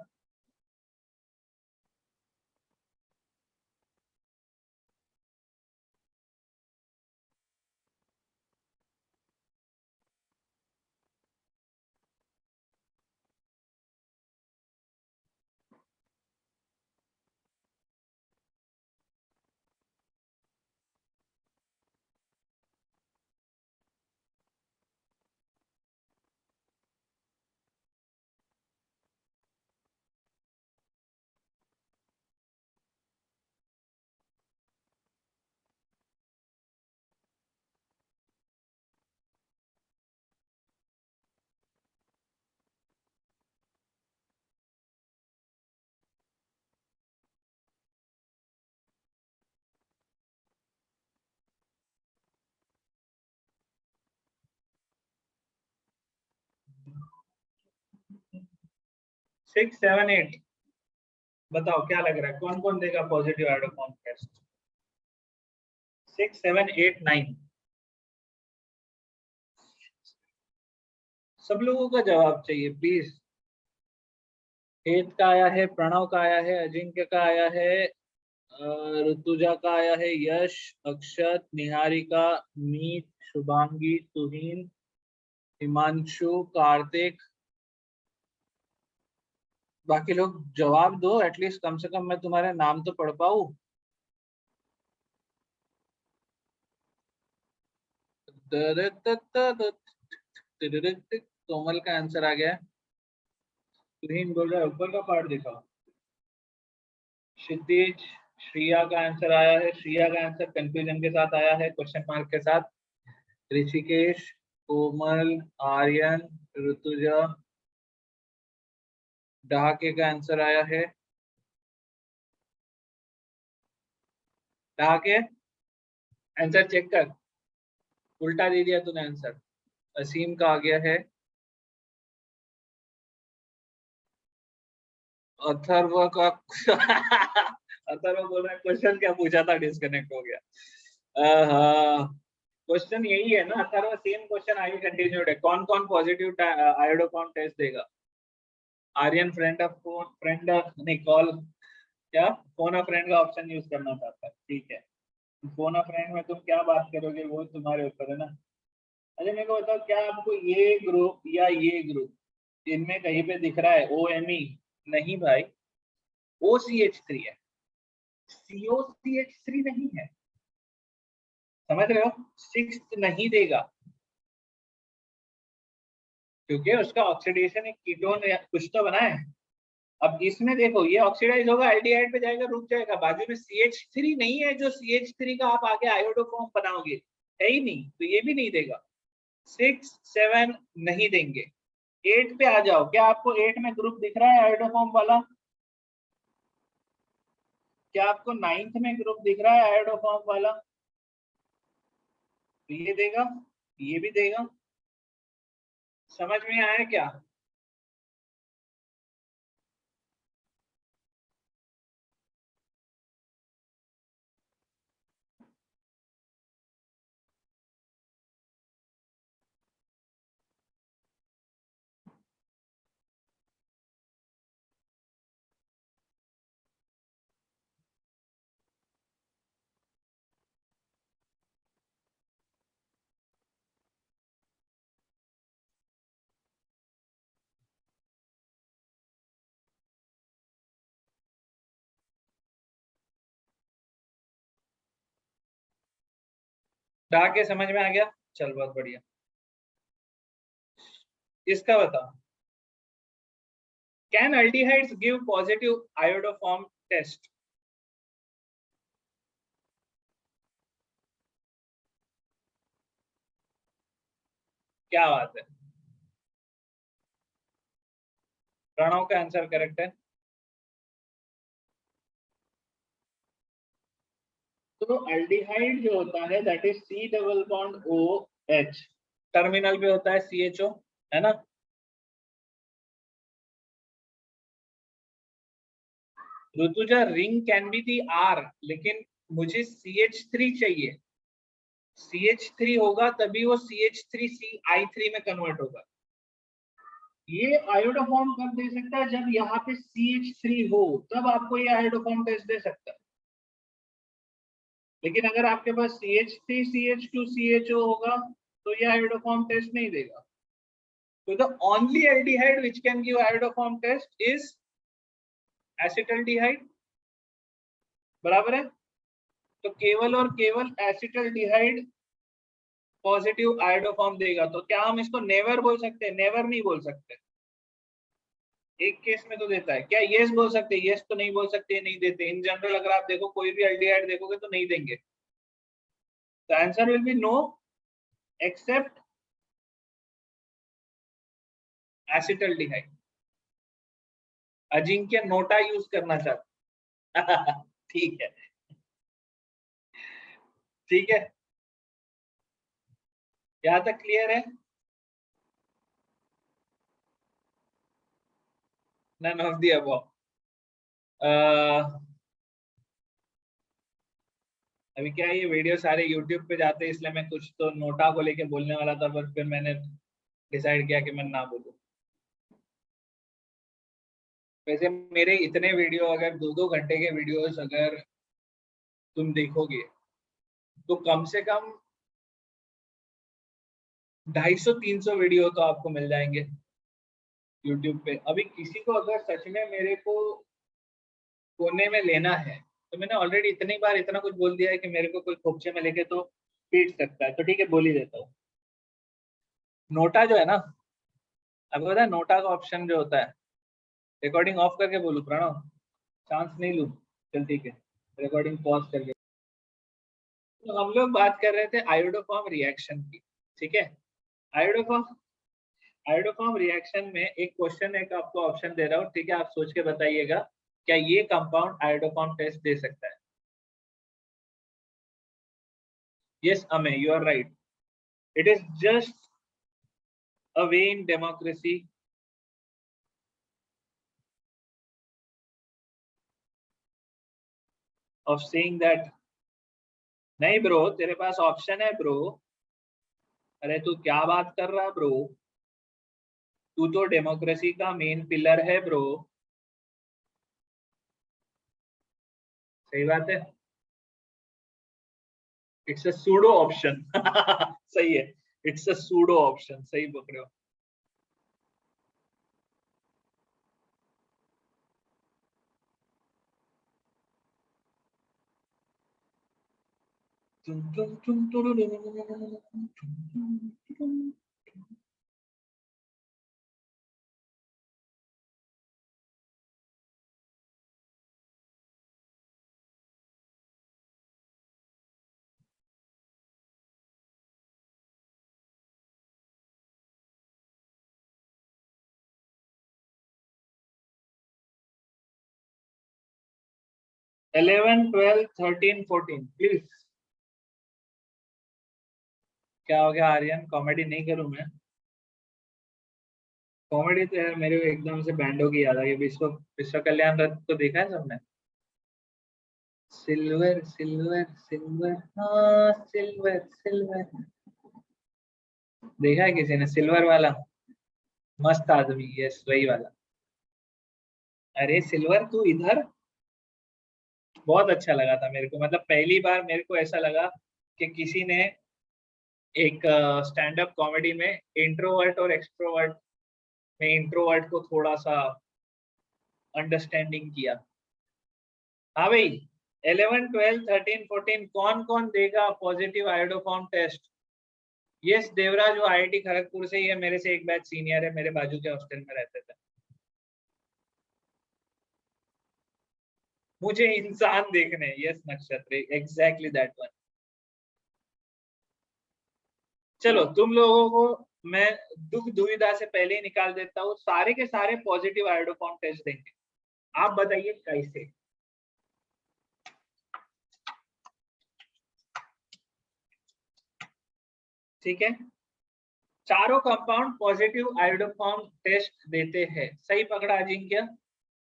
6 7 8, बताओ क्या लग रहा है, कौन कौन देगा पॉजिटिव आयोडोफॉर्म टेस्ट। 6 7 8 9, सब लोगों का जवाब चाहिए प्लीज। हेत का आया है, प्रणव का आया है, अजिंक्य का आया है, ऋतुजा का आया है, यश, अक्षत, निहारिका, मीत, शुभांगी, तुहीन, हिमांशु, कार्तिक, बाकी लोग जवाब दो, एटलीस्ट कम से कम मैं तुम्हारे नाम तो पढ़ पाऊँ। कोमल का आंसर आ गया, तुहीन बोल रहा है ऊपर का पार्ट दिखाओ। क्षितिज, श्रिया का आंसर आया है, श्रिया का आंसर कंफ्यूजन के साथ आया है, क्वेश्चन मार्क के साथ। ऋषिकेश, कोमल, आर्यन, ऋतुजा, डहाके का आंसर आया है। डहाके आंसर चेक कर, उल्टा दे दिया तूने आंसर। असीम का आ गया है। अथर्व का अथर्व बोल रहा है क्वेश्चन क्या पूछा था, डिस्कनेक्ट हो गया। हाँ, क्वेश्चन यही है ना अथर्व, सेम क्वेश्चन आगे कंटिन्यूड है। कौन कौन पॉजिटिव आयोडोफॉर्म टेस्ट देगा? आर्यन फ्रेंड नहीं कॉल, क्या फोन अ फ्रेंड का ऑप्शन यूज करना चाहता है, ठीक है। फोन अ फ्रेंड में तुम क्या बात करोगे वो तुम्हारे ऊपर है ना। अच्छा मेरे को बताओ, क्या आपको ये ग्रुप या ये ग्रुप इनमें कहीं पे दिख रहा है OMe? नहीं भाई, OCH3 है, COCH3 नहीं है, समझ रहे हो? सिक्स नहीं देगा क्योंकि उसका ऑक्सीडेशन एक कीटोन या कुछ तो बना है। अब इसमें देखो ये ऑक्सीडाइज होगा, एल्डिहाइड पे जाएगा, रुक जाएगा, बाजू में CH3 नहीं है जो CH3 का आप आगे आयोडोफॉर्म बनाओगे, है ही नहीं, तो ये भी नहीं देगा। 6 7 नहीं देंगे। 8 पे आ जाओ, क्या आपको 8 में ग्रुप दिख रहा है आयोडोफॉर्म वाला? क्या आपको 9th में ग्रुप दिख रहा है आयोडोफॉर्म वाला? तो ये देगा, ये भी देगा। समझ में आया क्या? के समझ में आ गया? चल बहुत बढ़िया। इसका बताओ, can aldehydes give positive iodoform test? क्या बात है, प्रणव का आंसर करेक्ट है। तो एल्डिहाइड जो होता है that is C double bond OH, terminal पे होता है CHO, है ना? Rutuja, ring can be the R, लेकिन मुझे CH3 चाहिए। CH3 होगा तभी वो CH3CI3 में कन्वर्ट होगा। ये आयोडोफॉर्म कब दे सकता है? जब यहाँ पे CH3 हो, तब आपको ये आयोडोफॉर्म टेस्ट दे सकता है। लेकिन अगर आपके पास CH3 CH2 CHO होगा तो ये आयोडोफॉर्म टेस्ट नहीं देगा। तो the only aldehyde which can give iodoform test is acetaldehyde, बराबर है? तो केवल और केवल एसिटल्डिहाइड पॉजिटिव आयोडोफॉर्म देगा। तो क्या हम इसको नेवर बोल सकते हैं? नेवर नहीं बोल सकते। एक केस में तो देता है। क्या यस बोल सकते हैं? यस तो नहीं बोल सकते, नहीं देते। इन जनरल अगर आप देखो कोई भी एल्डिहाइड देखोगे तो नहीं देंगे। The answer will be no except acetaldehyde. Ajinkya NOTA use करना चाहता ठीक है, ठीक है, यहां तक क्लियर है? None of the above. अभी क्या है, ये वीडियो सारे यूट्यूब पे जाते हैं, इसलिए मैं कुछ तो नोटा को लेके बोलने वाला था, पर फिर मैंने डिसाइड किया कि मैं ना बोलूं। वैसे मेरे इतने वीडियो, अगर 2-2 घंटे के वीडियोस अगर तुम देखोगे तो कम से कम 250-300 वीडियो तो आपको मिल जाएंगे यूट्यूब पे। अभी किसी को अगर सच में मेरे को कोने में लेना है, तो मैंने ऑलरेडी इतनी बार इतना कुछ बोल दिया है कि मेरे को कोई खोपचे में लेके तो पीट सकता है। तो ठीक है, बोल ही देता हूँ। नोटा जो है ना, आपको पता है नोटा का ऑप्शन जो होता है, रिकॉर्डिंग ऑफ करके बोलूं प्रणव? चांस नहीं लूं? चल ठीक है, रिकॉर्डिंग पॉज करके। तो हम लोग बात कर रहे थे आयोडोफॉर्म रिएक्शन की, ठीक है? आयोडोफॉर्म आयोडोफॉर्म रिएक्शन में एक क्वेश्चन, एक आपको ऑप्शन दे रहा हूँ, ठीक है? आप सोच के बताइएगा, क्या ये कंपाउंड आयोडोफॉर्म टेस्ट दे सकता है? Yes Amey, you are right. It is just a way in democracy of saying that नहीं ब्रो, तेरे पास ऑप्शन है ब्रो। अरे तू क्या बात कर रहा है ब्रो, तू तो डेमोक्रेसी का मेन पिलर है ब्रो। सही बात है, इट्स अ सूडो ऑप्शन। सही है, इट्स अ सूडो ऑप्शन, सही पकड़े हो। तुम तुम तुम 11 12 13 14 प्लीज। क्या हो गया आर्यन, कॉमेडी नहीं करूं मैं? कॉमेडी तो यार मेरे को एकदम से बैंडो की याद आ गई। विश्व विश्व कल्याण रथ तो देखा है सबने? सिल्वर सिल्वर सिल्वर, हाँ सिल्वर सिल्वर। देखा है किसी ने सिल्वर वाला? मस्त आदमी, यस वही वाला। अरे सिल्वर तू इधर, बहुत अच्छा लगा था मेरे को। मतलब पहली बार मेरे को ऐसा लगा कि किसी ने एक स्टैंड अप कॉमेडी में इंट्रोवर्ट और एक्सट्रोवर्ट में इंट्रोवर्ट को थोड़ा सा अंडरस्टैंडिंग किया। हाँ भाई, 11 12 13 14 कौन कौन देगा positive iodoform test? Yes Devraj, जो आईआईटी खड़गपुर से ही है, मेरे से एक बैच सीनियर है, मेरे बाजू के हॉस्टल में रहते थे। मुझे इंसान देखने, यस नक्षत्र, एग्जैक्टली दैट वन। चलो तुम लोगों को मैं दुख दुविधा से पहले ही निकाल देता हूँ, सारे के सारे पॉजिटिव आयोडोफॉर्म टेस्ट देंगे। आप बताइए कैसे? ठीक है, चारों कंपाउंड पॉजिटिव आयोडोफॉर्म टेस्ट देते हैं। सही पकड़ा अजिंक्य।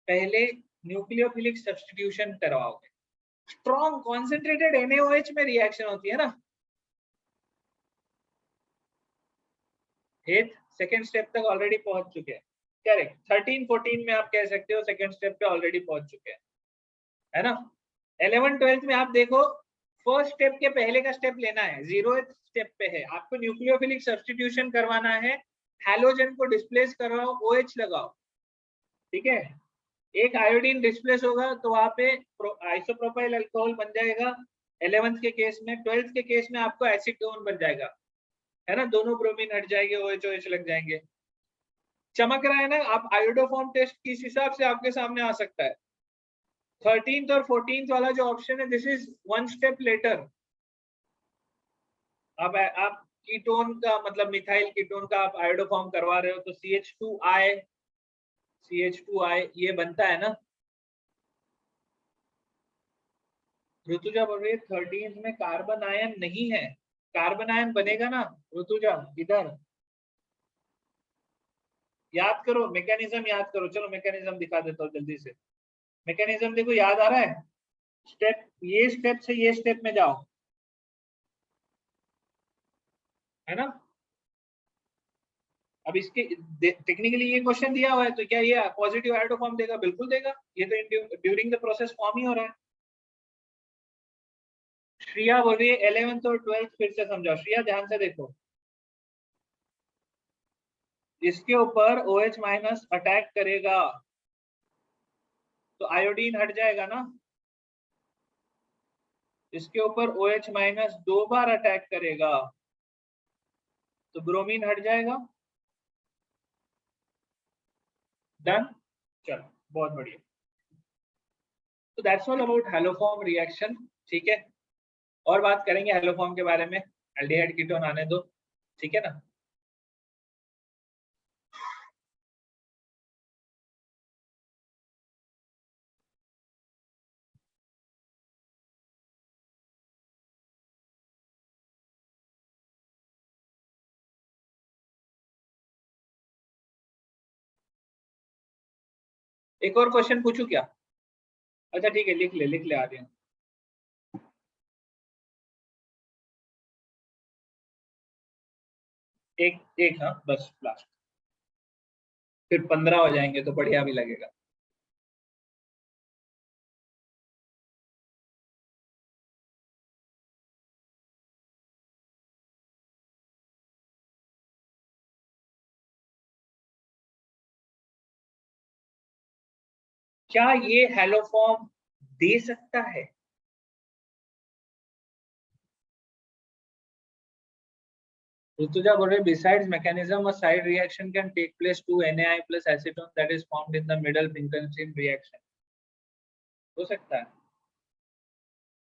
पहले न्यूक्लियोफिलिक सब्स्टिट्यूशन करवाओगे। स्ट्रॉन्ग कॉन्सेंट्रेटेड NaOH में रिएक्शन होती है ना। एथ सेकेंड स्टेप तक ऑलरेडी पहुंच चुके हैं। करेक्ट, 13 14 में आप कह सकते हो सेकेंड स्टेप पे ऑलरेडी पहुंच चुके हैं, है ना। 11 12 में आप देखो, फर्स्ट स्टेप के पहले का स्टेप लेना है, 0th स्टेप पे है, आपको न्यूक्लियोफिलिक सब्स्टिट्यूशन करवाना है। हैलोजन को डिस्प्लेस करवाओ, OH लगाओ। ठीक है, एक आयोडीन डिस्प्लेस होगा तो वहां पे आइसोप्रोपाइल अल्कोहल बन जाएगा 11th के केस में। 12th के केस में आपको एसीटोन बन जाएगा, है ना, दोनों ब्रोमीन हट जाएंगे, OH OH लग जाएंगे। चमक रहा है ना? आप आयोडोफॉर्म टेस्ट किस हिसाब से आपके सामने आ सकता है। 13th और 14th वाला जो ऑप्शन है, this is one step later. अब आप कीटोन का मतलब मिथाइल कीटोन का आप आयोडोफॉर्म करवा रहे हो तो CH2I ये बनता है ना। ऋतुजा बोल रही है 13th में कार्बन आयन नहीं है। कार्बन आयन बनेगा ना ऋतुजा, इधर याद करो, मैकेनिज्म याद करो। चलो मैकेनिज्म दिखा देता हूँ जल्दी से। मैकेनिज्म देखो, याद आ रहा है? स्टेप, ये स्टेप से ये स्टेप में जाओ, है ना। अब इसके टेक्निकली ये क्वेश्चन दिया हुआ है तो क्या ये पॉजिटिव आयोडो फॉर्म देगा? बिल्कुल देगा, ये तो ड्यूरिंग द प्रोसेस फॉर्म ही हो रहा है। श्रिया बोल रही है 11th और 12th फिर से समझाओ। श्रिया ध्यान से देखो, इसके ऊपर OH माइनस अटैक करेगा तो आयोडीन हट जाएगा ना। इसके ऊपर OH माइनस 2 बार अटैक करेगा तो ब्रोमीन हट जाएगा। डन, चलो बहुत बढ़िया। तो that's all about haloform reaction. ठीक है, और बात करेंगे हैलोफॉर्म के बारे में, एल्डिहाइड कीटोन आने दो, ठीक है ना। एक और क्वेश्चन पूछूं क्या? अच्छा ठीक है, लिख ले आ रहे हैं। एक एक, हाँ बस लास्ट, फिर 15 हो जाएंगे तो बढ़िया भी लगेगा। क्या ये हेलोफॉर्म दे सकता है? ऋतुजा बोल रहे besides mechanism a side reaction can take place to NaI plus acetone that is formed in the middle Finkelstein reaction। हो सकता है,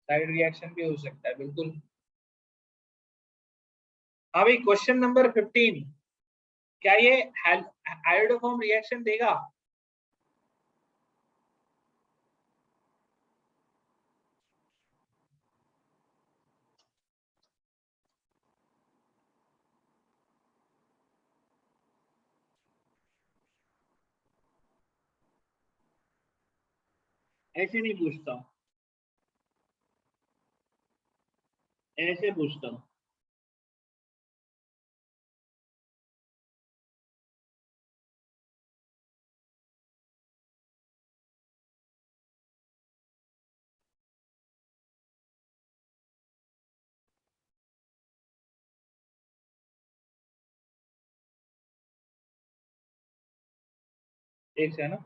साइड रिएक्शन भी हो सकता है बिल्कुल। अभी क्वेश्चन नंबर 15, क्या ये आयोडोफॉर्म रिएक्शन देगा? ऐसे नहीं पूछता हूँ, ऐसे पूछता हूँ। एक से है ना,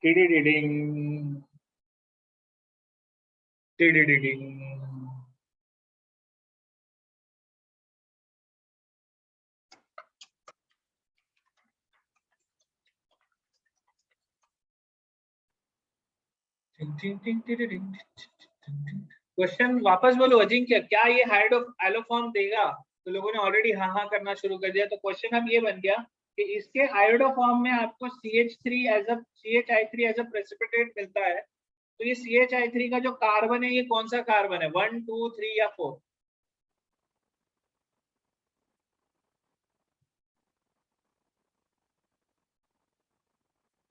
टिडिडिडिंग, टिडिडिडिंग। क्वेश्चन वापस बोलो अजिंक्य, क्या ये हाइड ऑफ एलोफॉर्म देगा? तो लोगों ने ऑलरेडी हाँ हाँ करना शुरू कर दिया, तो क्वेश्चन अब ये बन गया कि इसके आयोडोफॉर्म में आपको CH3 एज अ प्रेसिपिटेट मिलता है, तो ये CH3 का जो कार्बन है ये कौन सा कार्बन है, 1 2 3 या 4?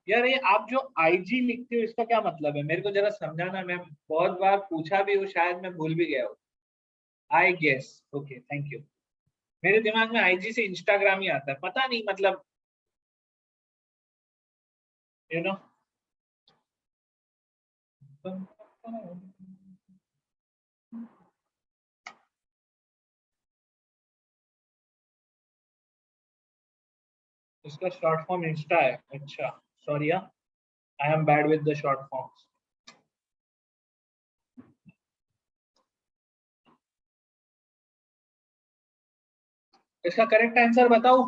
यार ये आप जो IG लिखते हो इसका क्या मतलब है, मेरे को जरा समझाना, मैं बहुत बार पूछा भी हूँ, शायद मैं भूल भी गया हूँ। I guess, okay thank you. मेरे दिमाग में IG से इंस्टाग्राम ही आता है, पता नहीं मतलब, यू नो। इसका शॉर्ट फॉर्म इंस्टा है, अच्छा। सॉरी यार, I am bad with the short forms. इसका करेक्ट आंसर बताओ।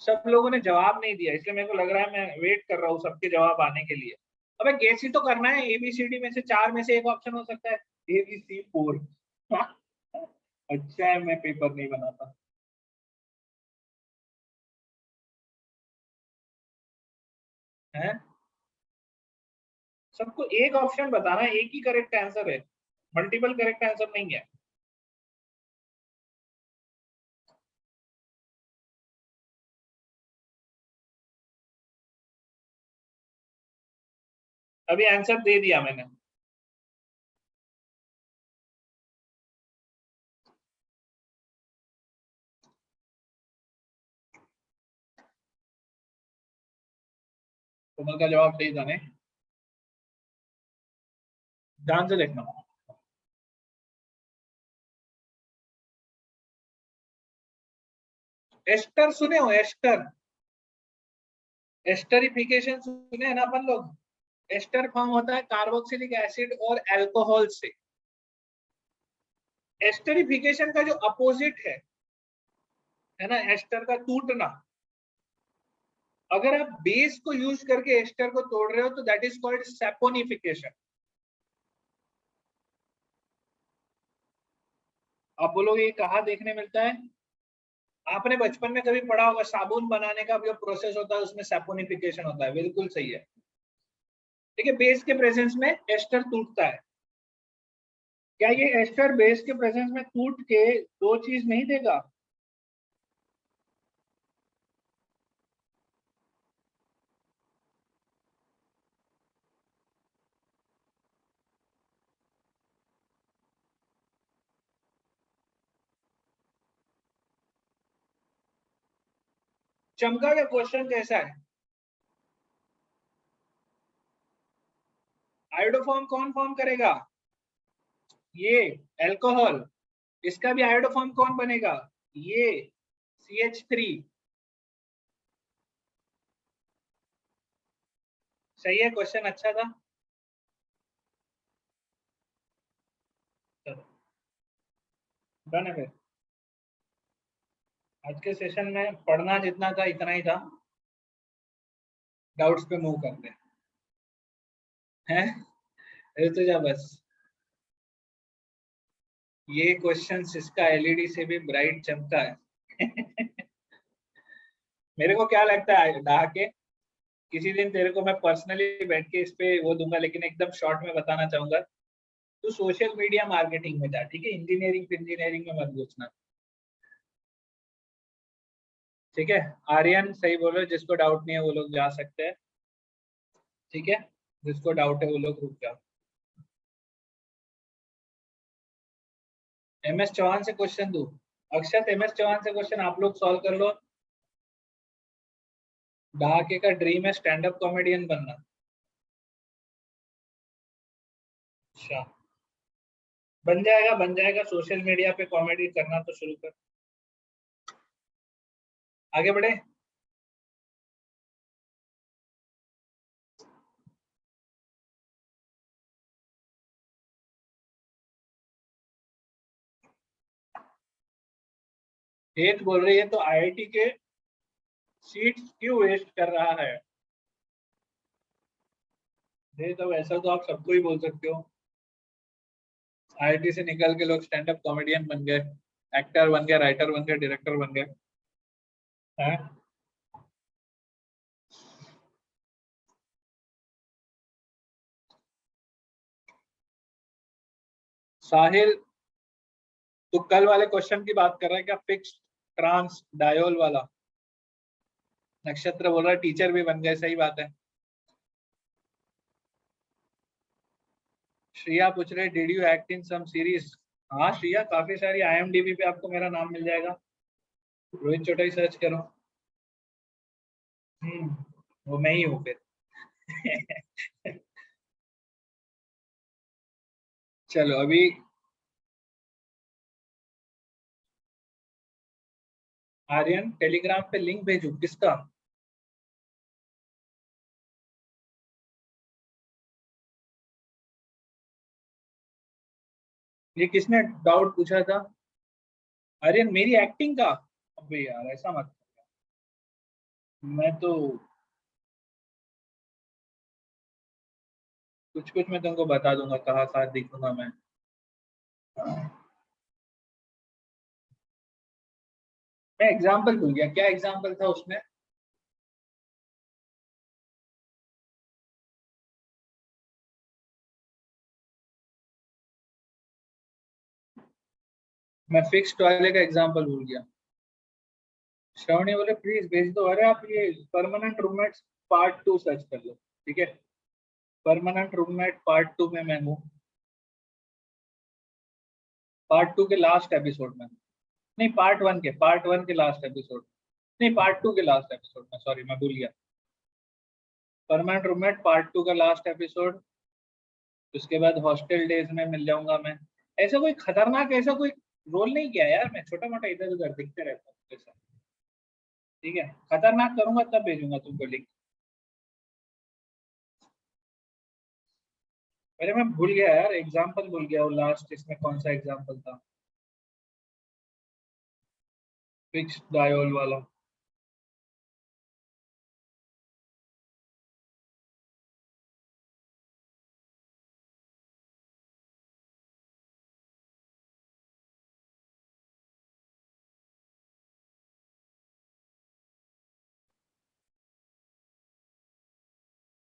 सब लोगों ने जवाब नहीं दिया, इसलिए मेरे को लग रहा है, मैं वेट कर रहा हूँ सबके जवाब आने के लिए। अबे गेस ही तो करना है, ABCD में से 4 में से एक ऑप्शन हो सकता है, ABC4। अच्छा है मैं पेपर नहीं बनाता है। सबको एक ऑप्शन बताना है, एक ही करेक्ट आंसर है, मल्टीपल करेक्ट आंसर नहीं है। अभी आंसर दे दिया मैंने। कोमल का जवाब सही था ने, ध्यान से देखना। एस्टर सुने हो, एस्टर? एस्टरिफिकेशन सुने हैं ना अपन लोग? एस्टर फॉर्म होता है कार्बोक्सिलिक एसिड और अल्कोहल से। एस्टरिफिकेशन का जो अपोजिट है ना, एस्टर का टूटना, अगर आप बेस को यूज करके एस्टर को तोड़ रहे हो तो दैट इज कॉल्ड सैपोनिफिकेशन। आप बोलोगे ये कहाँ देखने मिलता है? आपने बचपन में कभी पढ़ा होगा, साबुन बनाने का जो प्रोसेस होता है उसमें सैपोनिफिकेशन होता है, बिल्कुल सही है। देखिए बेस के प्रेजेंस में एस्टर टूटता है, क्या ये एस्टर बेस के प्रेजेंस में टूट के दो चीज नहीं देगा? चमका का क्वेश्चन कैसा है? आयोडोफॉर्म कौन फॉर्म करेगा? ये अल्कोहल। इसका भी आयोडोफॉर्म कौन बनेगा? ये CH3। सही है, क्वेश्चन अच्छा था। चलो डन है फिर। आज के सेशन में पढ़ना जितना था इतना ही था, डाउट्स पे मूव करते हैं। अरे तो जा बस। ये क्वेश्चन इसका एलईडी से भी ब्राइट चमका है। मेरे को क्या लगता है डहा के, किसी दिन तेरे को मैं पर्सनली बैठ के इस पे वो दूंगा, लेकिन एकदम शॉर्ट में बताना चाहूंगा। तू सोशल मीडिया मार्केटिंग में जा, ठीक है? इंजीनियरिंग में मत घुसना, ठीक है? आर्यन सही बोल रहे हो, जिसको डाउट नहीं है वो लोग जा सकते हैं, ठीक है? जिसको डाउट है वो लोग रुक जाओ। MS चौहान से क्वेश्चन दू? अक्षत, MS चौहान से क्वेश्चन आप लोग सॉल्व कर लो। ढाके का ड्रीम है स्टैंड अप कॉमेडियन बनना। अच्छा, बन जाएगा बन जाएगा, सोशल मीडिया पे कॉमेडी करना तो शुरू कर। आगे बढ़े। हेत बोल रही है तो IIT के सीट्स क्यों वेस्ट कर रहा है? ये तो वैसा तो आप सबको ही बोल सकते हो। IIT से निकल के लोग स्टैंड अप कॉमेडियन बन गए, एक्टर बन गए, राइटर बन गए, डायरेक्टर बन गए हैं। साहिल, तो कल वाले क्वेश्चन की बात कर रहा है क्या? फिक्स ट्रांस डायोल वाला? नक्षत्र बोल रहा है टीचर भी बन गए, सही बात है। श्रिया पूछ रहे did you act in some series? हाँ श्रिया, काफी सारी, IMDb पे आपको मेरा नाम मिल जाएगा, रोहित चोटाई सर्च करो। वो मैं ही हूँ फिर। चलो अभी आर्यन टेलीग्राम पे लिंक भेजू किसका? ये किसने डाउट पूछा था? आर्यन मेरी एक्टिंग का? अबे यार ऐसा मत, मैं तो कुछ कुछ मैं तुमको बता दूंगा कहाँ कहाँ दिखूंगा मैं। मैं एग्जाम्पल भूल गया, क्या एग्जाम्पल था उसमें? मैं फिक्स्ड वाले का एग्जाम्पल भूल गया। श्रवणी बोले प्लीज भेज दो। अरे आप ये परमानेंट रूममेट्स पार्ट 2 सर्च कर लो, ठीक है? परमानेंट रूममेट पार्ट 2 में मैं हूँ, पार्ट 2 के लास्ट एपिसोड में। नहीं, पार्ट वन के लास्ट एपिसोड, नहीं पार्ट 2 के लास्ट एपिसोड में, सॉरी मैं भूल गया। परमानेंट रूममेट पार्ट 2 का लास्ट एपिसोड, उसके बाद हॉस्टल डेज में मिल जाऊंगा मैं। ऐसा कोई खतरनाक, ऐसा कोई रोल नहीं किया यार मैं, छोटा मोटा इधर उधर दिखते रहता हूँ ऐसा। ठीक है, खतरनाक करूंगा तब भेजूंगा तुमको लिंक। अरे मैं भूल गया यार, एग्जाम्पल भूल गया, वो लास्ट इसमें कौन सा एग्जाम्पल था? फिक्स डायोल वाला।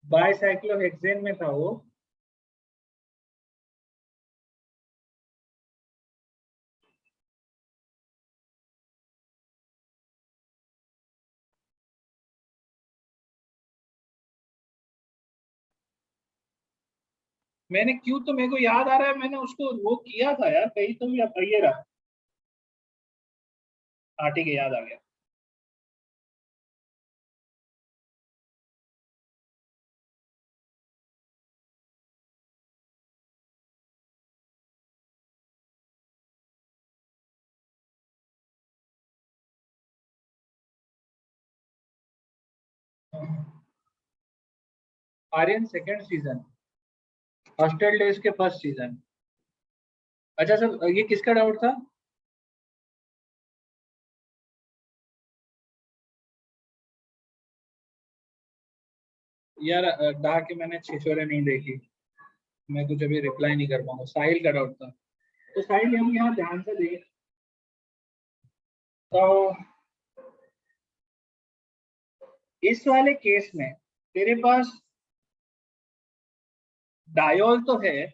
बाइसाइक्लोहेक्सेन में था वो। मैंने क्यों, तो मेरे को याद आ रहा है मैंने उसको वो किया था यार कहीं तो, ये रहा। हाँ ठीक है, याद आ गया। Aryan second season, hostel days के फर्स्ट सीजन। अच्छा सर, ये किसका डाउट था? यार डा के मैंने छिछोरे नहीं देखी, मैं कुछ अभी रिप्लाई नहीं कर पाऊंगा। साहिल का डाउट था, तो साहिल हम यहाँ ध्यान से देखें तो इस वाले केस में तेरे पास डायोल तो है,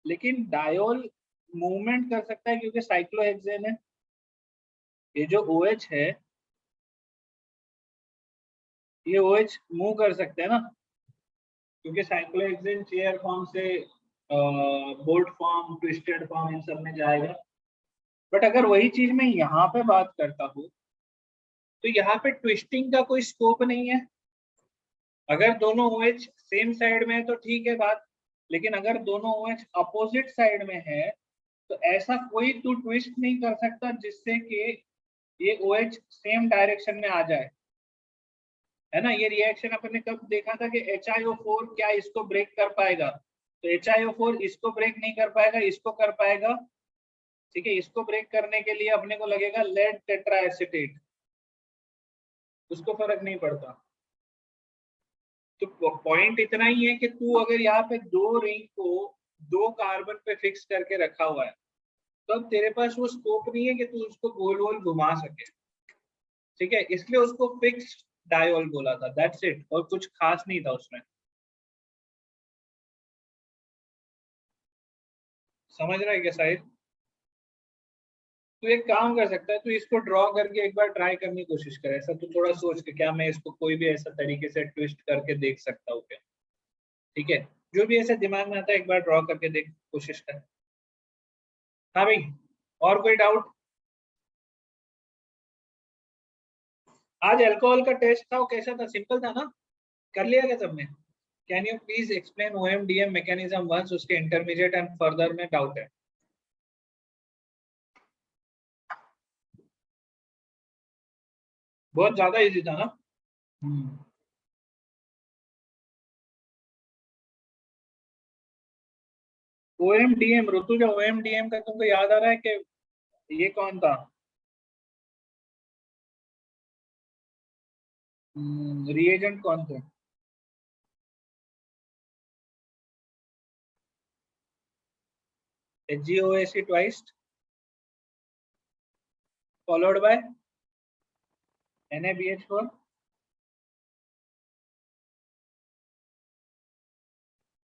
लेकिन डायोल मूवमेंट कर सकता है क्योंकि साइक्लोहेक्सेन है। ये जो OH है, ये OH मूव कर सकते हैं ना, क्योंकि साइक्लोहेक्सेन चेयर फॉर्म से बोल्ट फॉर्म, ट्विस्टेड फॉर्म, इन सब में जाएगा। बट अगर वही चीज मैं यहाँ पे बात करता हूँ, तो यहाँ पे ट्विस्टिंग का कोई स्कोप नहीं है। अगर दोनों OH सेम साइड में है तो ठीक है बात, लेकिन अगर दोनों OH अपोजिट साइड में है तो ऐसा कोई तू ट्विस्ट नहीं कर सकता जिससे कि ये OH सेम डायरेक्शन में आ जाए, है ना। ये रिएक्शन अपन ने कब देखा था कि HiO4 क्या इसको ब्रेक कर पाएगा, तो HiO4 इसको ब्रेक नहीं कर पाएगा, इसको कर पाएगा। ठीक है, इसको ब्रेक करने के लिए अपने को लगेगा लेड टेट्राएसिटेट, उसको फर्क नहीं पड़ता। तो पॉइंट इतना ही है कि तू अगर यहाँ पे दो रिंग को दो कार्बन पे फिक्स करके रखा हुआ है, तो अब तेरे पास वो स्कोप नहीं है कि तू उसको गोल गोल घुमा सके। ठीक है, इसलिए उसको फिक्स्ड डायोल बोला था, दैट्स इट, और कुछ खास नहीं था उसमें। समझ रहा है क्या शायद? तू एक काम कर सकता है, तू इसको ड्रॉ करके एक बार ट्राई करने की कोशिश कर, ऐसा तू थोड़ा सोच के क्या मैं इसको कोई भी ऐसा तरीके से ट्विस्ट करके देख सकता हूँ क्या। ठीक है, जो भी ऐसे दिमाग में आता है एक बार ड्रॉ करके देख कोशिश कर। हाँ भाई, और कोई डाउट? आज अल्कोहल का टेस्ट था, वो कैसा था? सिंपल था ना? कर लिया क्या सबने? Can you please explain OMDM mechanism once, उसके इंटरमीडिएट एंड फर्दर में डाउट है। बहुत ज्यादा इजी था ना? हम्म। OMDM, ऋतुजा, OMDM का तुमको याद आ रहा है कि ये कौन था? रिएजेंट कौन थे? HgOAc twice followed by NaBH4।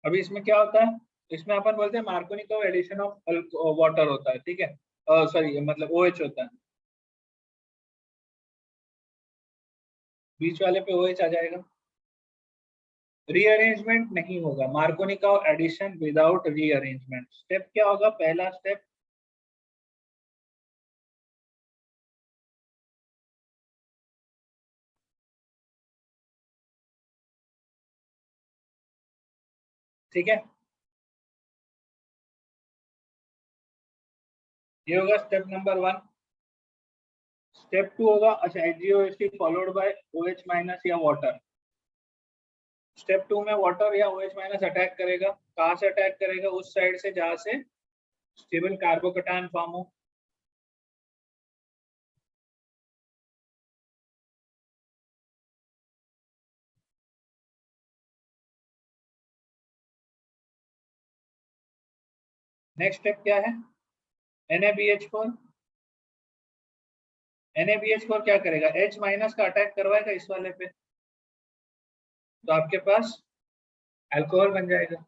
अभी इसमें क्या होता है? इसमें अपन बोलते हैं मार्कोनिकोव एडिशन ऑफ वाटर होता है, ठीक है, सॉरी मतलब OH होता है। बीच वाले पे OH आ जाएगा। रीअरेंजमेंट नहीं होगा, Markovnikov addition without rearrangement. Step क्या होगा? पहला स्टेप, ठीक है, ये होगा स्टेप नंबर 1। स्टेप 2 होगा, अच्छा, HgOH followed by OH minus या वाटर। स्टेप 2 में वाटर या OH माइनस अटैक करेगा। कहाँ से अटैक करेगा? उस साइड से जहाँ से स्टेबल कार्बोकेटायन फॉर्म हो। नेक्स्ट स्टेप क्या है? NaBH4। NaBH4 क्या करेगा? H माइनस का अटैक करवाएगा इस वाले पे, तो आपके पास अल्कोहल बन जाएगा।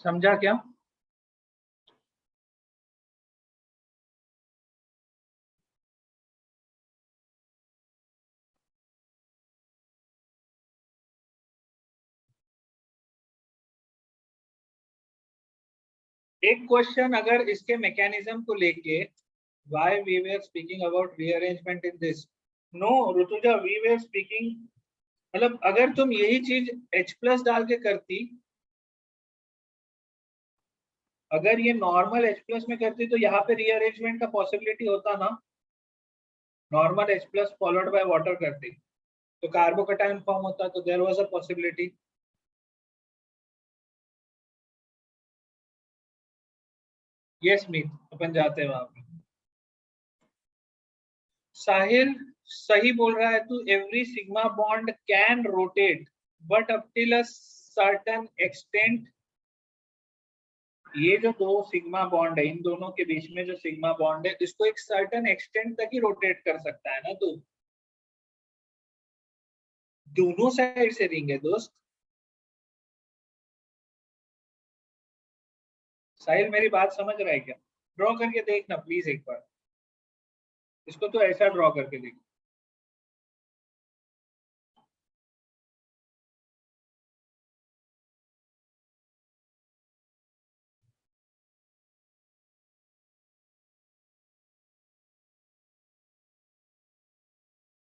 समझा क्या? एक क्वेश्चन अगर इसके मैकेनिज्म को लेके, why we were speaking about rearrangement in this? No Rutuja, we were speaking, मतलब अगर तुम यही चीज H प्लस डाल के करती, अगर ये नॉर्मल H प्लस में करती तो यहाँ पे रीअरेंजमेंट का पॉसिबिलिटी होता ना। Normal H plus followed by water करती तो कार्बोकटायन फॉर्म होता, तो there was a possibility. Yes Meet, अपन जाते हैं वहां पे। साहिल सही बोल रहा है तू, every sigma bond can rotate but up till a certain extent. ये जो दो सिग्मा बॉन्ड है, इन दोनों के बीच में जो सिग्मा बॉन्ड है, इसको एक सर्टेन एक्सटेंट तक ही रोटेट कर सकता है ना तू। दोनों साइड से रिंग है दोस्त। साहिल मेरी बात समझ रहा है क्या? ड्रॉ करके देखना प्लीज एक बार, इसको तो ऐसा ड्रॉ करके देख।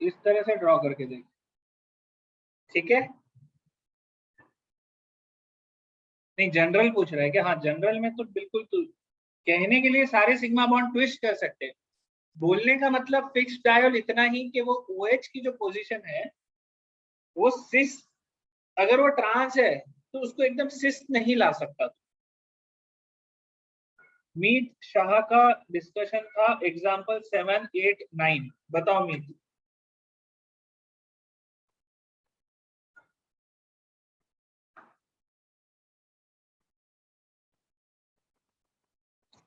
इस तरह से ड्रॉ करके देख, ठीक है? नहीं जनरल पूछ रहा है कि हाँ जनरल में तो बिल्कुल तू कहने के लिए सारे सिग्मा बॉन्ड ट्विस्ट कर सकते हैं। बोलने का मतलब फिक्स डायोल इतना ही कि वो OH की जो पोजीशन है वो सिस, अगर वो ट्रांस है तो उसको एकदम सिस नहीं ला सकता। मीत शाह का डिस्कशन था एग्जांपल 7, 8, 9, बताओ मीत।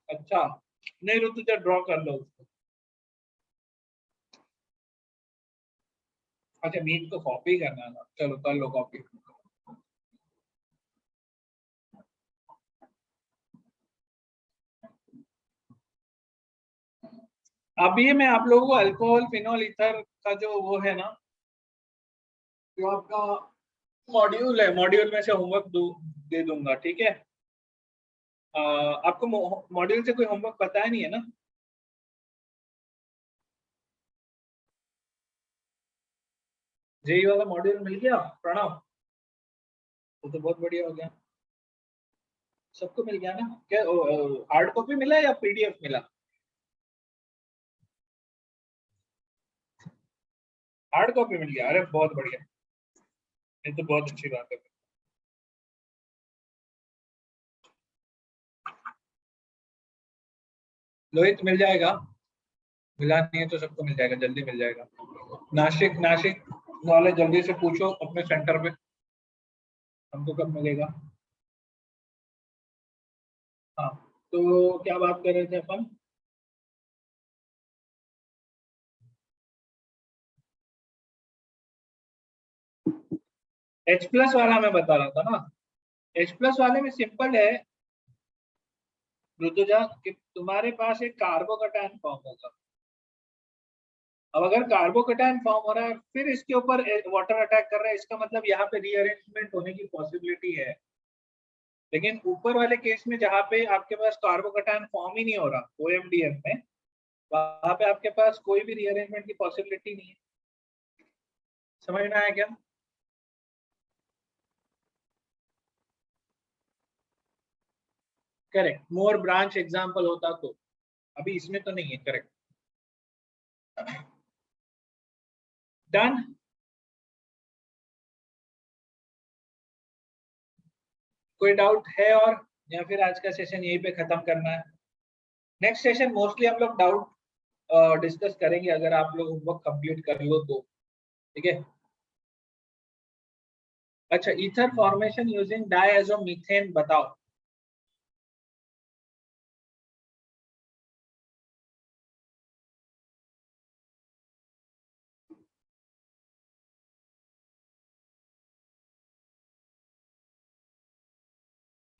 अच्छा नहीं रो, तुझे ड्रॉ कर लो उसको। अच्छा मीत को कॉपी करना था, चलो कर लो कॉपी। अब ये मैं आप लोगों को अल्कोहल फिनॉल ईथर का जो वो है ना, जो आपका मॉड्यूल है, मॉड्यूल में से होमवर्क दे दूंगा, ठीक है? आपको मॉड्यूल से कोई होमवर्क पता नहीं है ना? जेई वाला मॉड्यूल मिल गया प्रणव? तो बहुत बढ़िया हो गया। सबको मिल गया ना क्या? हार्ड कॉपी मिला या PDF मिला? हार्ड कॉपी मिल गया, अरे बहुत बढ़िया। ये तो बहुत अच्छी बात है। लोहित मिल जाएगा, मिला नहीं है तो सबको मिल जाएगा, जल्दी मिल जाएगा। नासिक नासिक वाले जल्दी से पूछो अपने सेंटर पे, हमको कब मिलेगा। हाँ, तो क्या बात कर रहे थे अपन? H प्लस वाला मैं बता रहा था ना। H प्लस वाले में सिंपल है ऋतुजा, कि तुम्हारे पास एक कार्बोकटायन फॉर्म होगा। अब अगर कार्बोकटायन फॉर्म हो रहा है फिर इसके ऊपर वाटर अटैक कर रहा है, इसका मतलब यहाँ पे रीअरेंजमेंट होने की पॉसिबिलिटी है। लेकिन ऊपर वाले केस में जहाँ पे आपके पास कार्बोकटायन फॉर्म ही नहीं हो रहा OMDF में, वहां पे आपके पास कोई भी रीअरेंजमेंट की पॉसिबिलिटी नहीं है। समझ में आया क्या? करेक्ट, मोर ब्रांच एग्जांपल होता तो, अभी इसमें तो नहीं है। Correct, done. कोई डाउट है और, या फिर आज का सेशन यहीं पे खत्म करना है? नेक्स्ट सेशन मोस्टली हम लोग डाउट डिस्कस करेंगे, अगर आप लोग होमवर्क कंप्लीट कर लो तो, ठीक है? अच्छा, ईथर फॉर्मेशन यूजिंग डायज़ोमीथेन बताओ।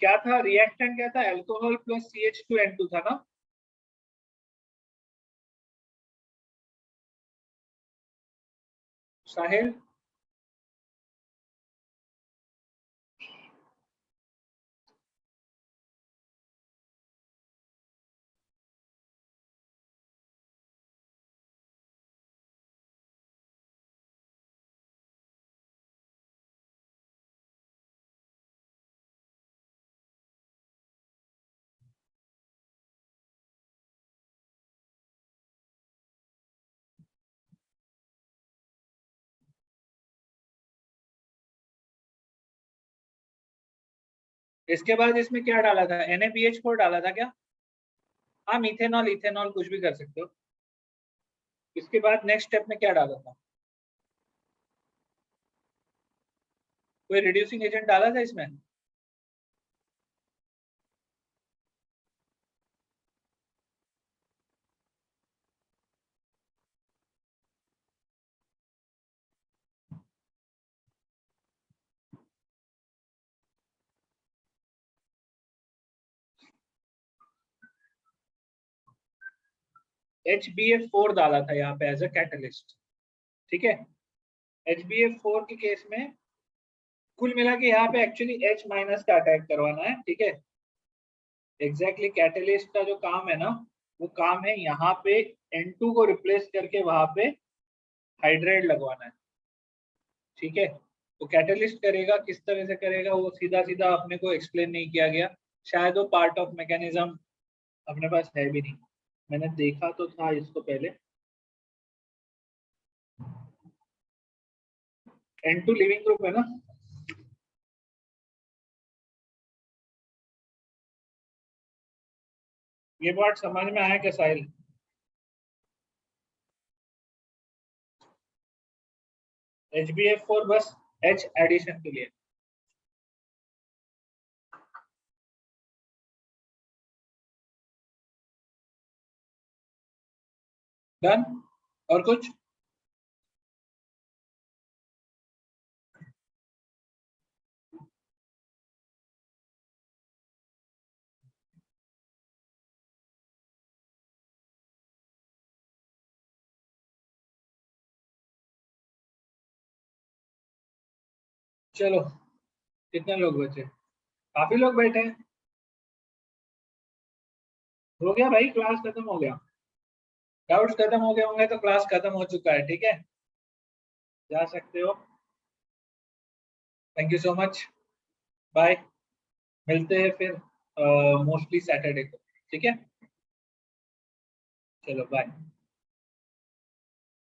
क्या था रिएक्टेंट, क्या था अल्कोहल प्लस CH2N2 था ना। साहिल इसके बाद इसमें क्या डाला था, NaBH4 डाला था क्या। हाँ मिथेनॉल इथेनॉल कुछ भी कर सकते हो। इसके बाद नेक्स्ट स्टेप में क्या डाला था, कोई रिड्यूसिंग एजेंट डाला था इसमें। HBF4 डाला था यहाँ पे एज अ कैटलिस्ट। ठीक है, HBF4 के केस में कुल मिला के यहाँ पे एक्चुअली H माइनस का अटैक करवाना है। ठीक है, एग्जैक्टली कैटलिस्ट का जो काम है ना, वो काम है यहाँ पे N2 को रिप्लेस करके वहां पे हाइड्राइड लगवाना है। ठीक है, तो कैटलिस्ट करेगा, किस तरह से करेगा वो सीधा सीधा अपने को एक्सप्लेन नहीं किया गया, शायद वो पार्ट ऑफ मैकेनिज्म अपने पास है भी नहीं। मैंने देखा तो था इसको पहले। N2 लिविंग ग्रुप है ना। ये पार्ट समझ में आया क्या साहिल। HBF4 बस H एडिशन के लिए। डन, और कुछ। चलो, कितने लोग बचे, काफी लोग बैठे हैं। हो गया भाई, क्लास खत्म हो गया। डाउट्स खत्म हो गए होंगे तो क्लास खत्म हो चुका है। ठीक है, जा सकते हो। Thank you so much, bye. मिलते हैं फिर मोस्टली सैटरडे को। ठीक है, चलो बाय।